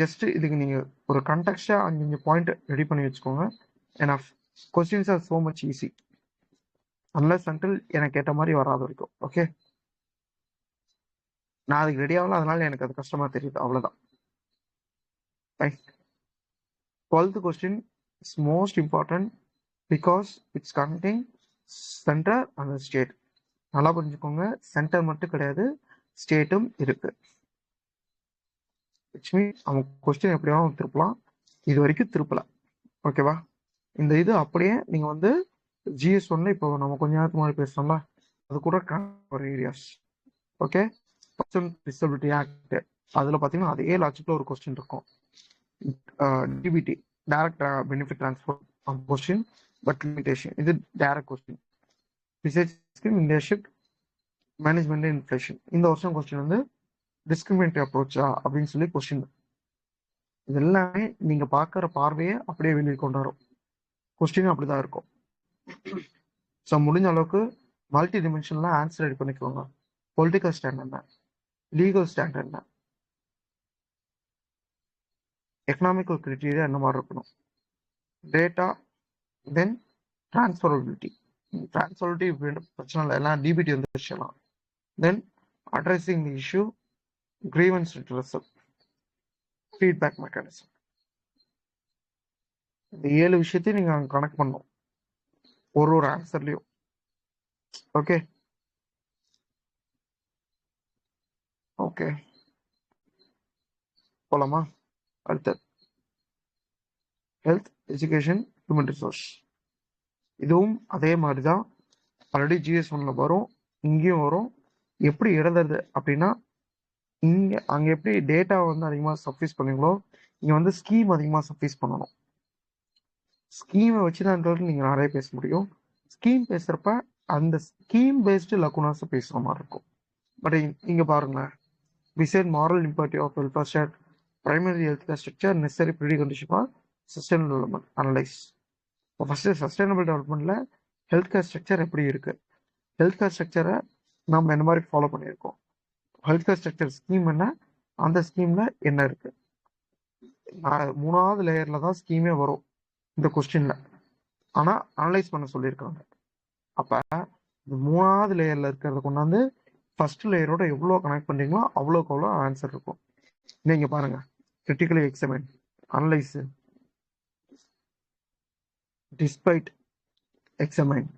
ஜஸ்ட் இதுக்கு நீங்கள் ஒரு கண்டெக்ஸ்டாக 5 பாயிண்ட் ரெடி பண்ணி வச்சுக்கோங்க. ஏன்னா questions are so much easy unless until எனக்கு கேட்ட மாதிரி வராது வரைக்கும். ஓகே, நான் அதுக்கு ரெடி ஆகல, அதனால எனக்கு அது கஷ்டமாக தெரியுது, அவ்வளோதான். Right. 12th question is most important because it's connecting centre and state. நல்லா புரிஞ்சுக்கோங்க, சென்டர் மட்டும் கிடையாது, ஸ்டேட்டும் இருக்கு. அவன் கொஸ்டின் எப்படியாவது திருப்பலாம், இது வரைக்கும் திருப்பல. ஓகேவா? இந்த இது அப்படியே நீங்க வந்து ஜிஎஸ் ஒன்ல இப்போ நம்ம கொஞ்ச நேரத்துக்கு முன்னாடி பேசணும்ல, அது கூட ஒரு areas. Okay, person disability act, அதுல பாத்தீங்கன்னா அதே லாஜிக்ல ஒரு கொஸ்டின் இருக்கும். DBT direct benefit transfer question, but limitation, இது டைரக்ட் கொஸ்டின். ரிசர்ச் ஸ்கீம், இந்தியாஷிப், மேனேஜ்மெண்ட், இன்ஃப்ளேஷன். இந்த வருஷம் கொஸ்டின் வந்து டிஸ்கிரிமினேட்டரி அப்ரோச்சா அப்படின்னு சொல்லி கொஸ்டின். இது எல்லாமே நீங்க பார்க்குற பார்வையை அப்படியே வெளியே கொண்டு வரும். கொஸ்டினும் அப்படிதான் இருக்கும். ஸோ முடிஞ்ச அளவுக்கு மல்டி டிமென்ஷனில் ஆன்சர் ரெடி பண்ணிக்கோங்க. பொலிட்டிக்கல் ஸ்டாண்ட் என்ன, லீகல் ஸ்டாண்ட் என்ன, எக்கனாமிக்கல் கிரைட்டீரியா என்ன மாதிரி இருக்கணும், டேட்டா, தென் டிரான்ஸ்ஃபரபிலிட்டி. டிரான்ஸ்ஃபரபிலிட்டி பிரச்சனை இல்லை, எல்லாம் டிபிடி வந்து விஷயம். Then addressing the issue, grievance redressal, feedback mechanism. இந்த 7 விஷயத்தையும் நீங்க அங்க கனெக்ட் பண்ணணும் ஒரு ஆன்சர்லயும். ஓகே ஓகே போலாமா? அடுத்து ஹெல்த், எஜுகேஷன், ஹியூமன் ரிசோர்ஸ். இதுவும் அதே மாதிரி தான். ஆல்ரெடி GS1ல வரும், இங்கேயும் வரும். எப்படி எழுதுறது அப்படின்னா, அங்கே எப்படி டேட்டா வந்து அதிகமாக சப்ஃபீஸ் பண்ணீங்களோ இங்கே வந்து ஸ்கீம் அதிகமாக சப்ஃபீஸ் பண்ணணும். ஸ்கீமை வச்சு தான் நீங்கள் நிறைய பேச முடியும். ஸ்கீம் பேசுகிறப்ப அந்த ஸ்கீம் பேஸ்டு லக்குனாஸை பேசுகிற மாதிரி இருக்கும். பட் இங்கே பாருங்களேன், beside moral imperative of welfare state, primary health care structure, necessary precondition for sustainable development analyse. இப்போ ஃபஸ்ட்டு சஸ்டைனபிள் டெவலப்மெண்ட்டில் ஹெல்த் கேர் ஸ்ட்ரக்சர் எப்படி இருக்குது, ஹெல்த் கேர் ஸ்ட்ரக்சரை நம்ம என்ன மாதிரி ஃபாலோ பண்ணியிருக்கோம், ஹெல்த் கேர் ஸ்ட்ரக்சர் ஸ்கீம் என்ன, அந்த ஸ்கீமில் என்ன இருக்குது. 3வது லேயரில் தான் ஸ்கீமே வரும் இந்த கொஸ்டினில், ஆனால் அனலைஸ் பண்ண சொல்லியிருக்காங்க. அப்போ இந்த 3வது லேயரில் இருக்கிறத கொண்டாந்து ஃபர்ஸ்ட் லேயரோட எவ்வளோ கனெக்ட் பண்ணுறீங்களோ அவ்வளோக்கு அவ்வளோ ஆன்சர் இருக்கும். நீங்கள் பாருங்கள், critically examine, analyse, despite, examine,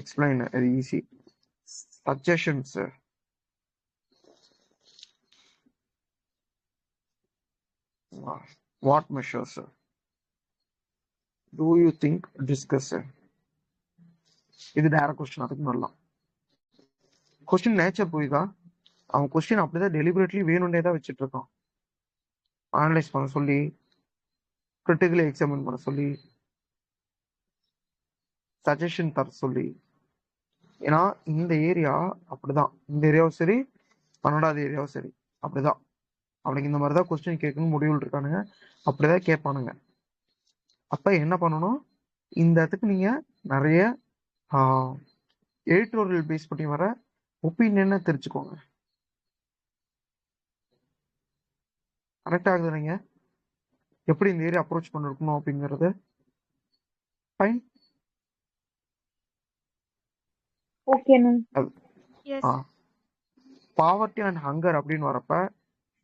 explain, அது easy, suggestions, what measures, do you think, discuss. இது டைரக்ட் கொஸ்டின். அதுக்கு நல்லா கொஸ்டின் நேச்சர் புரியுதா? அவன் கொஸ்டின் அப்படிதான் டெலிபரேட்லி வேணும்னே தான் வச்சுட்டு இருக்கான். அனலைஸ் பண்ண சொல்லி, கிரிட்டிக்கலி எக்ஸாமின் பண்ண சொல்லி, சஜஷன் தர சொல்லி. ஏன்னா இந்த ஏரியா அப்படிதான், இந்த ஏரியாவும் சரி 12வது ஏரியாவும் சரி அப்படிதான். அவனுக்கு இந்த மாதிரி தான் கொஸ்டின் கேட்கணும் முடிவில் இருக்கானுங்க, அப்படிதான் கேட்பானுங்க. அப்ப என்ன பண்ணணும், இந்த இடத்துக்கு நீங்க நிறைய எடிட்டோரியல் பேஸ் பண்ணி வர ஒப்பீனியனை தெரிஞ்சுக்கோங்க. கரெக்ட் ஆகுது நீங்க எப்படி இந்த ஏரியா அப்ரோச் பண்ணிருக்கணும் அப்படிங்கிறது. Fine. Okay poverty and hunger அப்படின்னு வரப்ப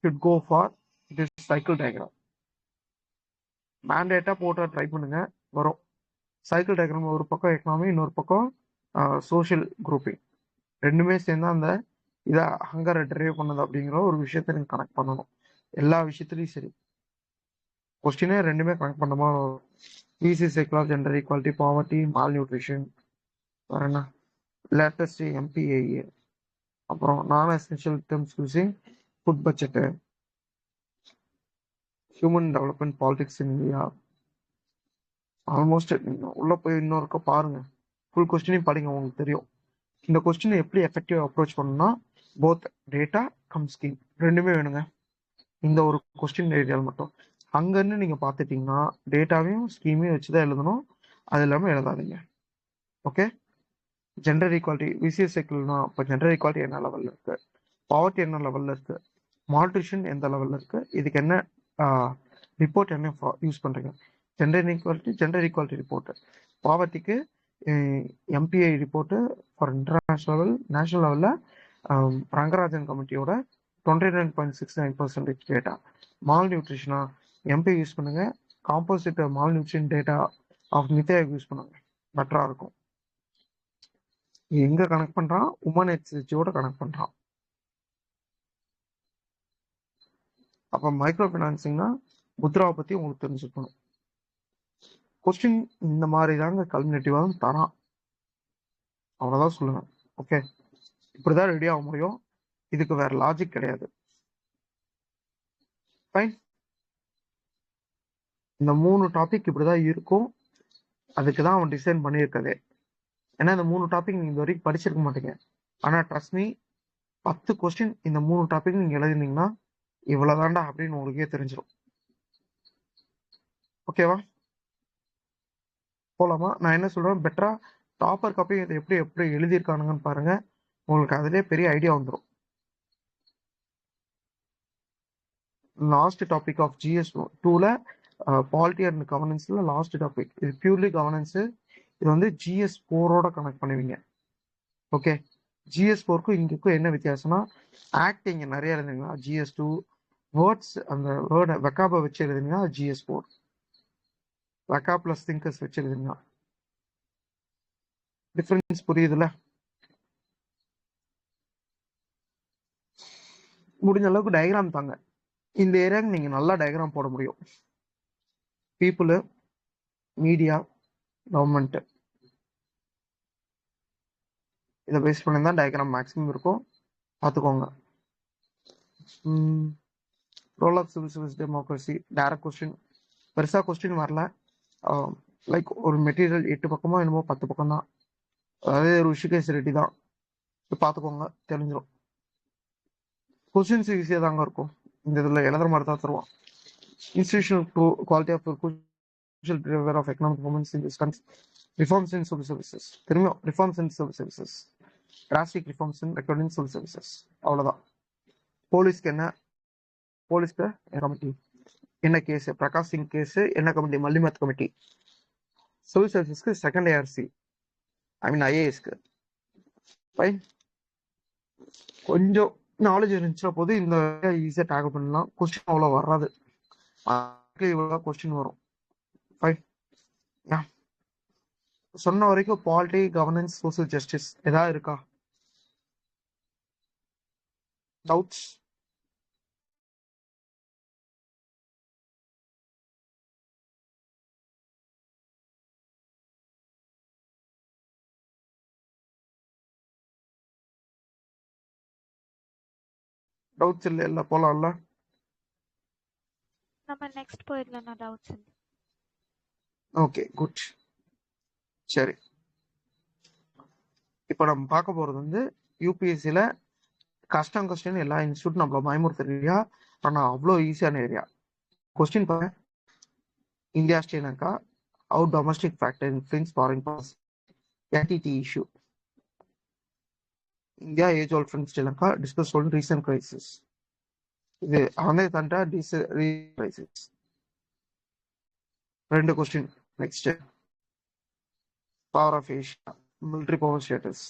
should go for this cycle diagram. மேண்டேட்டா போட்டு ட்ரை பண்ணுங்க, வரும். சைக்கிள் டயக்ராம் ஒரு பக்கம் எக்கனாமி, இன்னொரு பக்கம் சோஷியல் குரூப்பிங், ரெண்டுமே சேர்ந்து அந்த இதை ஹங்கரை டிரைவ் பண்ணது அப்படிங்கிற ஒரு விஷயத்த நீங்க கனெக்ட் பண்ணணும். எல்லா விஷயத்துலையும் சரி கொஸ்டினே ரெண்டுமே கனெக்ட் பண்ண மாதிரி வரும். PC cycle, gender equality, poverty, malnutrition, வேற என்ன, லேட்டஸ்ட் MPAA, அப்புறம் நான் essential terms using food budget, human development politics in India. Almost உள்ள போய் இன்னொருக்க பாருங்க, ஃபுல் கொஸ்டினையும் படிங்க, உங்களுக்கு தெரியும். இந்த கொஸ்டினை எப்படி எஃபெக்டிவ் அப்ரோச் பண்ணணும்னா போத் டேட்டா கம் ஸ்கீம் ரெண்டுமே வேணுங்க. இந்த ஒரு கொஸ்டின் ஏரியாவில் மட்டும் அங்கன்னு நீங்க பார்த்துட்டீங்கன்னா டேட்டாவையும் ஸ்கீமையும் வச்சுதான் எழுதணும், அது இல்லாமல் எழுதாதீங்க. ஓகே. ஜெண்டர் ஈக்வாலிட்டி, விசிஎஸ் சைக்கிள்னா இப்போ ஜெண்டர் ஈக்வாலிட்டி என்ன லெவலில் இருக்கு, பாவர்ட்டி என்ன லெவலில் இருக்கு, மால்ட்ரிஷன் எந்த லெவலில் இருக்கு, இதுக்கு என்ன ரிப்போர்ட் என்ன யூஸ் பண்றீங்க. ஜெண்டர் ஈக்வாலிட்டி ரிப்போர்ட், பாவர்ட்டிக்கு MPI report for international national லெவலில் ரங்கராஜன் கமிட்டியோட 29.69% டேட்டா. மால் நியூட்ரிஷனா MP யூஸ் பண்ணுங்க, composite malnutrition data of மித்தே யூஸ் பண்ணுங்க, பெட்டரா இருக்கும். எங்க கனெக்ட் பண்றான், உமன் HCHோட கனெக்ட் பண்றான். அப்ப மைக்ரோ ஃபைனான்சிங்னா முத்ராவை பத்தி உங்களுக்கு தெரிஞ்சுக்கணும். கொஸ்டின் இந்த மாதிரி தாங்க கல்மினேட்டிவாக தரான், அவ்வளோதான் சொல்லுவேன். ஓகே, இப்படிதான் ரெடி ஆக முடியும், இதுக்கு வேற லாஜிக் கிடையாது. ஃபைன். இந்த 3 டாபிக் இப்படிதான் இருக்கும், அதுக்கு தான் அவன் டிசைன் பண்ணியிருக்கதே. ஏன்னா இந்த 3 டாபிக் நீங்க இது வரைக்கும் படிச்சிருக்க மாட்டீங்க. ஆனா ட்ரஸ்ட் மீ, 10 கொஸ்டின் இந்த 3 டாபிக் நீங்க எழுதினீங்கன்னா இவ்வளவுதான்டா அப்படின்னு உங்களுக்கே தெரிஞ்சிடும். ஓகேவா? போலாமா? நான் என்ன சொல்றேன், பெட்டரா டாப்பர் காப்பி இதை எப்படி எப்படி எழுதியிருக்கானுங்கன்னு பாருங்க. உங்களுக்கு அதிலே பெரிய ஐடியா வந்துடும். லாஸ்ட் டாபிக் ஆஃப் GS 2ல பாலிட்டி அண்ட் கவர்னன்ஸ்ல லாஸ்ட் டாபிக். இது பியூர்லி கவர்னன்ஸ். இது வந்து GS 4ஓட கனெக்ட் பண்ணுவீங்க. ஓகே, GS 4க்கும் இங்கக்கும் என்ன வித்தியாசம்னா, ஆக்டிங் நிறைய எழுதுனீங்கன்னா GS 2, வேர்ட்ஸ் அந்த வேர்டை வெக்காபை வச்சு எழுதுனீங்கன்னா GS 4, வெக்கா பிளஸ் திங்கர்ஸ் வச்சு எழுதுனீங்கன்னா. டிஃபரன்ஸ் புரியுதுல்ல? முடிஞ்ச அளவுக்கு டயக்ராம் தாங்க. இந்த ஏரியாவுக்கு நீங்க நல்லா டயக்ராம் போட முடியும். பீப்புளு, மீடியா, கவர்மெண்ட், இதை பேஸ் பண்ணி தான் டயக்ராம் மேக்ஸிமம் இருக்கும். பார்த்துக்கோங்க. Role of civil service democracy, direct question. பெருசாக கொஸ்டின் வரல. லைக் ஒரு மெட்டீரியல் 8 பக்கமோ என்னமோ 10 பக்கம் தான். அதாவது ருஷிகேஷ் ரெட்டி தான். பார்த்துக்கோங்க, தெரிஞ்சிடும். கொஸ்டின்ஸ் ஈஸியாக தாங்க இருக்கும். இந்த இதில் எழுதுற மாதிரி தான் தருவான். Institutional quality of crucial driver of economic performance in this country. Reforms in civil services. திரும்பியும் reforms in civil services. Drastic reforms in recording civil services. அவ்வளோதான். போலீஸ்க்கு என்ன? போலீஸ்க்கு கமிட்டி என்ன கேஸ்? பிரகாஷ் சிங் கேஸ் என்ன கமிட்டி? மல்லிமத் கமிட்டி. சிவில் சர்வீசஸ்க்கு second ARC, I mean IASக்கு. Fine. கொஞ்சம் நாலேஜ் இருந்துச்சுன்னா போது இந்த ஈஸியாக டேக்கிள் பண்ணலாம். கொஸ்டின் அவ்வளோ வராது. இவ்வளோ கொஸ்டின் வரும். ஃபைன். சொன்ன வரைக்கும் பாலிட்டி, கவர்னன்ஸ், சோசியல் ஜஸ்டிஸ் ஏதாவது இருக்கா? டவுட்ஸ்? டவுட்ஸ் இல்லை போலாம்ல? நம்ம நெக்ஸ்ட் போயிடலாம். டவுட்ஸ் இல்லை. Okay, good. சரி, இப்போ நம்ம பார்க்க போறது வந்து யூபிஎஸ்சியில் கஷ்டம் கொஸ்டின் எல்லா இன்ஸ்டியூட் நம்மள பயமுறுத்துற ஏரியா. ஆனால் அவ்வளோ ஈஸியான ஏரியா. கொஸ்டின் பாருங்க. India Sri Lanka, how domestic factor influence foreign policy, NTT issue. India age old friend Sri Lanka discuss on recent crisis. இது அவனே தண்டா crisis. ரெண்டு question. Next, power of Asia, military power status.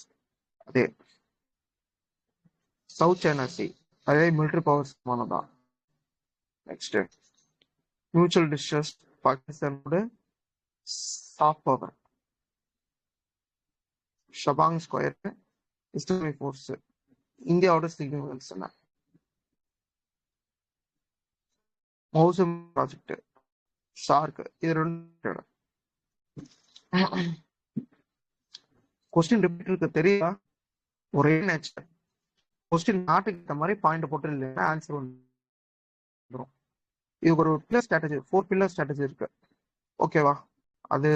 அதே South China sea, அதே military power சமானதான். Next, mutual distrust பாகிஸ்தானோட soft power. ஷபாங் square, Islamic force, இந்தியாவோட சிக்னிஃபிகன்ஸ் என்ன? Mausam project, shark. இது ரெண்டு கொஸ்டின் ரிப்பீட்டருக்கு தெரியா? ஒரே நேச்சர். கொஸ்டின் நாட்டுக்கு ஏற்ற மாதிரி பாயிண்ட் போட்டு இல்லைன்னா ஆன்சர் வந்துடும். இதுக்கு ஒரு பில்லர் ஸ்ட்ராட்டஜி, 4 பில்லர் ஸ்ட்ராட்டஜி இருக்கு. ஓகேவா? அது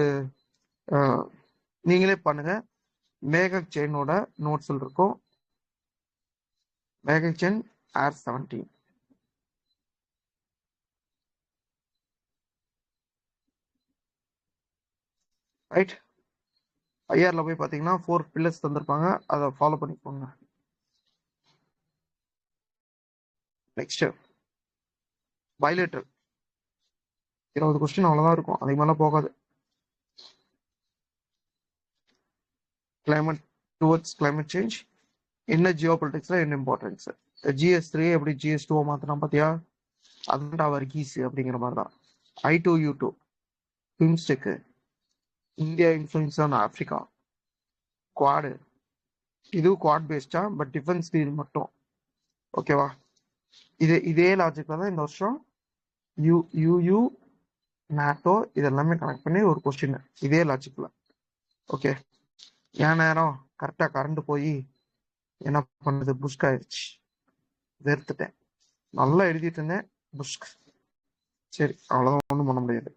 நீங்களே பண்ணுங்க. மேகக் செயினோட நோட்ஸில் இருக்கும். மேகக் செயின் AR 17. ரைட். ஐஆர்ல போய் பார்த்தீங்கன்னா 4 பில்லர்ஸ் தந்திருப்பாங்க. அதை ஃபாலோ பண்ணிக்கோங்க. நெக்ஸ்ட், பைலேட்டர். 20 கொஸ்டின் அவ்வளோதான் இருக்கும். அதுக்கு மேலே போகாது. கிளைமேட், டுவர்ட்ஸ் கிளைமேட் சேஞ்ச், என்ன ஜியோ பொலிட்டிக்ஸ்ல என்ன இம்பார்ட்டன்ஸ். GS 3 எப்படி GS 2 மாத்தினா பார்த்தியா? அதுதான் வர்கீஸ் அப்படிங்கிற மாதிரி தான். I2U2, BIMSTEC, India influence on Africa, Quad. இது குவாட் பேஸ்டா, பட் டிஃபென்ஸ் டீல் மட்டும். ஓகேவா? இதே லாஜிக்ல தான் இந்த வருஷம் யூ நாட்டோ இதெல்லாமே கனெக்ட் பண்ணி ஒரு கொஸ்டின் இதே லாஜிக்ல. ஓகே, என் நேரம் கரெக்டா கரண்ட் போய் என்ன பண்ணது, புஷ்க் ஆயிடுச்சு. வெறுத்துட்டேன். நல்லா எழுதிட்டு இருந்தேன், புஷ்க். சரி, அவ்வளவுதான், ஒன்றும் பண்ண முடியாது.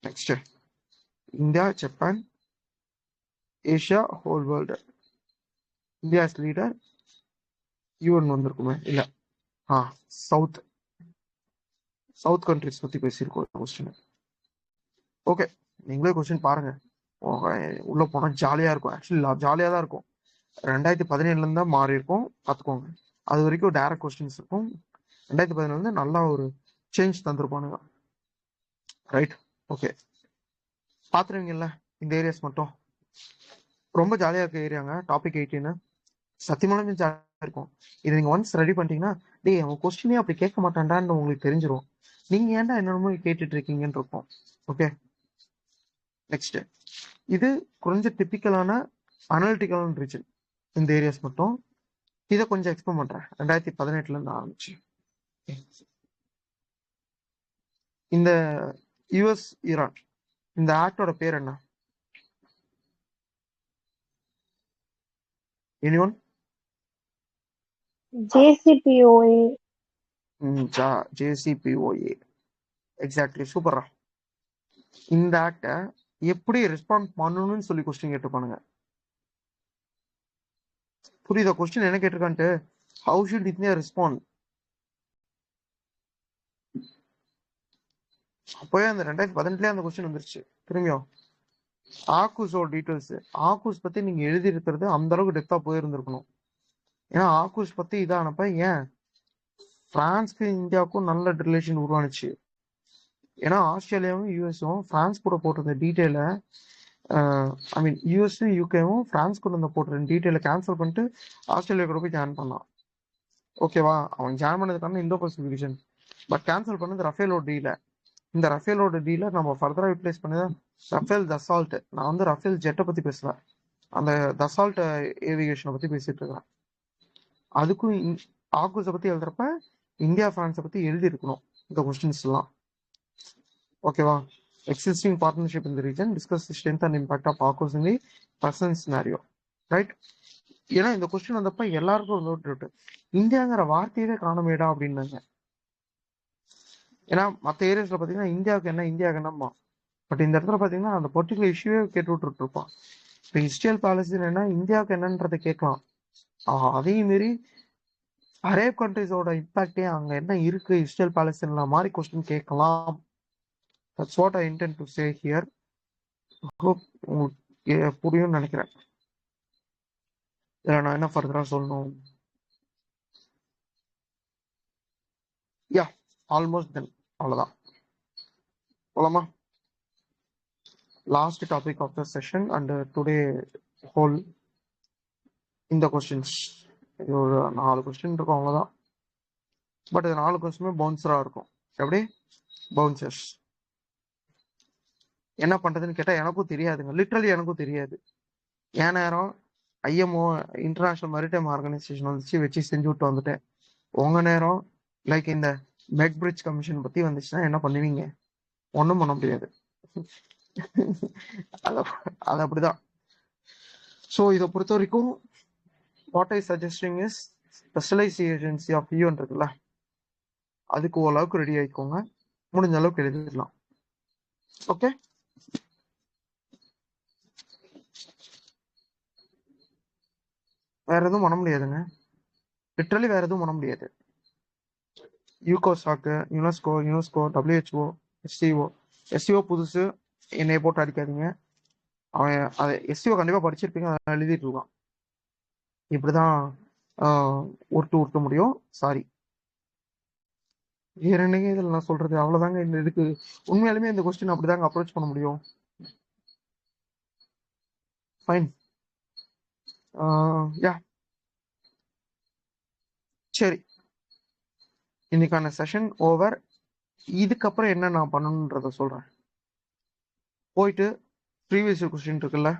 Next, India, Japan, Asia, whole world. India's leader, UN வந்திருக்குமே? இல்ல, சவுத் கண்ட்ரிஸ் பத்தி பேசியிருக்கோம் கொஸ்டின். ஓகே, நீங்களே கொஸ்டின் பாருங்க. உள்ள போனா ஜாலியா இருக்கும். ஆக்சுவலி ஜாலியா தான் இருக்கும். 2017 தான் மாறி இருக்கும், பார்த்துக்கோங்க. அது வரைக்கும் டைரக்ட் கொஸ்டின்ஸ் இருக்கும். 2017 நல்லா ஒரு சேஞ்ச் தந்திருப்பானுங்க. Right, okay. பார்த்துருவீங்கல்ல இந்த ஏரியாஸ் மட்டும். ரொம்ப ஜாலியாக இருக்க ஏரியாங்க. டாபிக் 18 சத்தியமானமே ஜாலியாக இருக்கும். இது நீங்கள் ஒன்ஸ் ரெடி பண்ணிட்டீங்கன்னா, டேய் அவன் கொஸ்டினே அப்படி கேட்க மாட்டான்டான்னு உங்களுக்கு தெரிஞ்சிடும். நீங்கள் ஏன்டா என்னென்னமோ கேட்டுட்டு இருக்கீங்கன்னு இருக்கும். Okay, next. இது கொஞ்சம் டிப்பிக்கலான அனலிட்டிக்கலான ரீஜன் இந்த ஏரியாஸ் மட்டும். இதை கொஞ்சம் எக்ஸ்பிளைன் பண்ணுறேன். 2018 ஆரம்பிச்சு இந்த யுஎஸ் ஈரான் இந்த ஆக்டோட பேர் என்ன? எனிஒன்? JCPOA. JCPOA, எக்ஸாக்ட்லி, சூப்பரா. இந்த ஆக்டை எப்படி ரெஸ்பாண்ட் பண்ணணும்னு சொல்லி கொஸ்டின் கேட்டிருப்பானுங்க. புரியுதா கொஸ்டின் என்ன கேட்டிருக்கான்ட்டு? How should India respond? அப்போயே அந்த 2018 அந்த கொஸ்டின் வந்துருச்சு. திரும்பியும் ஆக்கூஸோட டீட்டெயில்ஸ், ஆக்கூஸ் பத்தி நீங்க எழுதி இருக்கிறது அந்த அளவுக்கு டெப்தா போயிருந்திருக்கணும். ஏன்னா ஆக்கூஸ் பத்தி இதானப்ப ஏன் பிரான்ஸ்க்கு இந்தியாவுக்கும் நல்ல ரிலேஷன் உருவானுச்சு. ஏன்னா ஆஸ்திரேலியாவும் யூஎஸும் பிரான்ஸ் கூட போட்டிருந்த டீட்டெயிலை, ஐ மீன் யூஎஸும் யூகேவும் பிரான்ஸ் கூட போட்டிருந்த டீட்டெயிலை கேன்சல் பண்ணிட்டு ஆஸ்திரேலியா கூட போய் ஜாயின் பண்ணான். ஓகேவா? அவன் ஜாயின் பண்ணதுக்கான Indo Pacific region, but cancel பண்ணது ரஃபேலோட டீல. இந்த ரஃபேலோட டீல நம்ம ஃபர்தரா யூட்டிலைஸ் பண்ணதான் ரஃபேல் தசால்ட். நான் வந்து ரஃபேல் ஜெட்டை பத்தி பேசுறேன், அந்த தசால்ட் ஏவிகேஷனை பத்தி பேசிட்டு இருக்கிறேன். அதுக்கும் ஆக்கூஸை பத்தி எழுதுறப்ப இந்தியா பிரான்ஸை பத்தி எழுதி இருக்கணும் இந்த கொஸ்டின்ஸ் எல்லாம். ஓகேவா? எக்ஸிஸ்டிங் பார்ட்னர்ஷிப் இந்த region, discuss the strength and impact of AUKUS in the present scenario. Right? ஏன்னா இந்த கொஸ்டின் வந்தப்ப எல்லாருக்கும் வந்து இந்தியாங்கிற வார்த்தையவே காணமேடா அப்படின்னாங்க. ஏன்னா மற்ற ஏரியாஸ்ல பாத்தீங்கன்னா இந்தியாவுக்கு என்ன இந்தியாவுக்கு என்னம்மா, பட் இந்த இடத்துல பாத்தீங்கன்னா அந்த பர்டிகுலர் இஷ்யூவே கேட்டு விட்டுட்டு இருப்பான். இப்போ இஸ்ரேல் பாலஸ்தீன் என்ன இந்தியாவுக்கு என்னன்றதை கேட்கலாம். அதையும் மீறி அரேப் கண்ட்ரிஸோட இம்பாக்டே அங்க என்ன இருக்கு இஸ்ரேல் பாலஸ்தீன்ல மாதிரி கொஸ்டின் கேட்கலாம். That's what I intend to say here. Hope உங்களுக்கு புரியும்னு நினைக்கிறேன். இதில் நான் என்ன ஃபர்தரா சொல்லணும்? யா, ஆல்மோஸ்ட் தென், அவ்வளோதான். போலாமா? Last topic of the session and today whole இந்த கொஸ்டின்ஸ். இது ஒரு 4 கொஸ்டின் இருக்கும், அவ்வளோதான். பட் இது 4 கொஸ்டினுமே பவுன்சராக இருக்கும். எப்படி? பவுன்சர்ஸ். என்ன பண்றதுன்னு கேட்டால் எனக்கும் தெரியாதுங்க, லிட்ரலி எனக்கும் தெரியாது. என் நேரம் ஐஎம்ஓ இன்டர்நேஷனல் மேரிடைம் ஆர்கனைசேஷன் வச்சு செஞ்சு விட்டு வந்துட்டேன். உங்க நேரம் லைக் இந்த மெக் பிரிட்ஜ் கமிஷன் பத்தி வந்துச்சுன்னா என்ன பண்ணுவீங்க? ஒன்றும் பண்ண முடியாது. அது அப்படிதான். ஸோ இதை பொறுத்த வரைக்கும் what I suggesting is specialise agency of UN இருக்குல்ல, அதுக்கு ஓரளவுக்கு ரெடி ஆகிக்கோங்க, முடிஞ்ச அளவுக்கு எழுதிடலாம். ஓகே, வேற எதுவும் பண்ண முடியாதுங்க, லிட்ரலி வேற எதுவும் பண்ண முடியாது. யூகோசாக்கு, யுனெஸ்கோ, WHO, எஸ்சிஓ புதுசு, என்னைய போட்டு அடிக்காதீங்க. அவன் அதை எஸ்சிஓ கண்டிப்பா படிச்சிருப்பீங்க, அதை எழுதிட்டு இருக்கான். இப்படிதான் உருட்டு முடியும். சாரி, வேற என்னங்க இதில் நான் சொல்றது? அவ்வளவுதாங்க. இந்த இதுக்கு உண்மையாலுமே இந்த கொஸ்டின் அப்படிதாங்க அப்ரோச் பண்ண முடியும். ஃபைன், யா, சரி, இன்னைக்கான செஷன் ஓவர். இதுக்கப்புறம் என்ன நான் பண்ணணுன்றத சொல்றேன். போயிட்டு ப்ரீவியஸ் கொஸ்டின் இருக்குல்ல,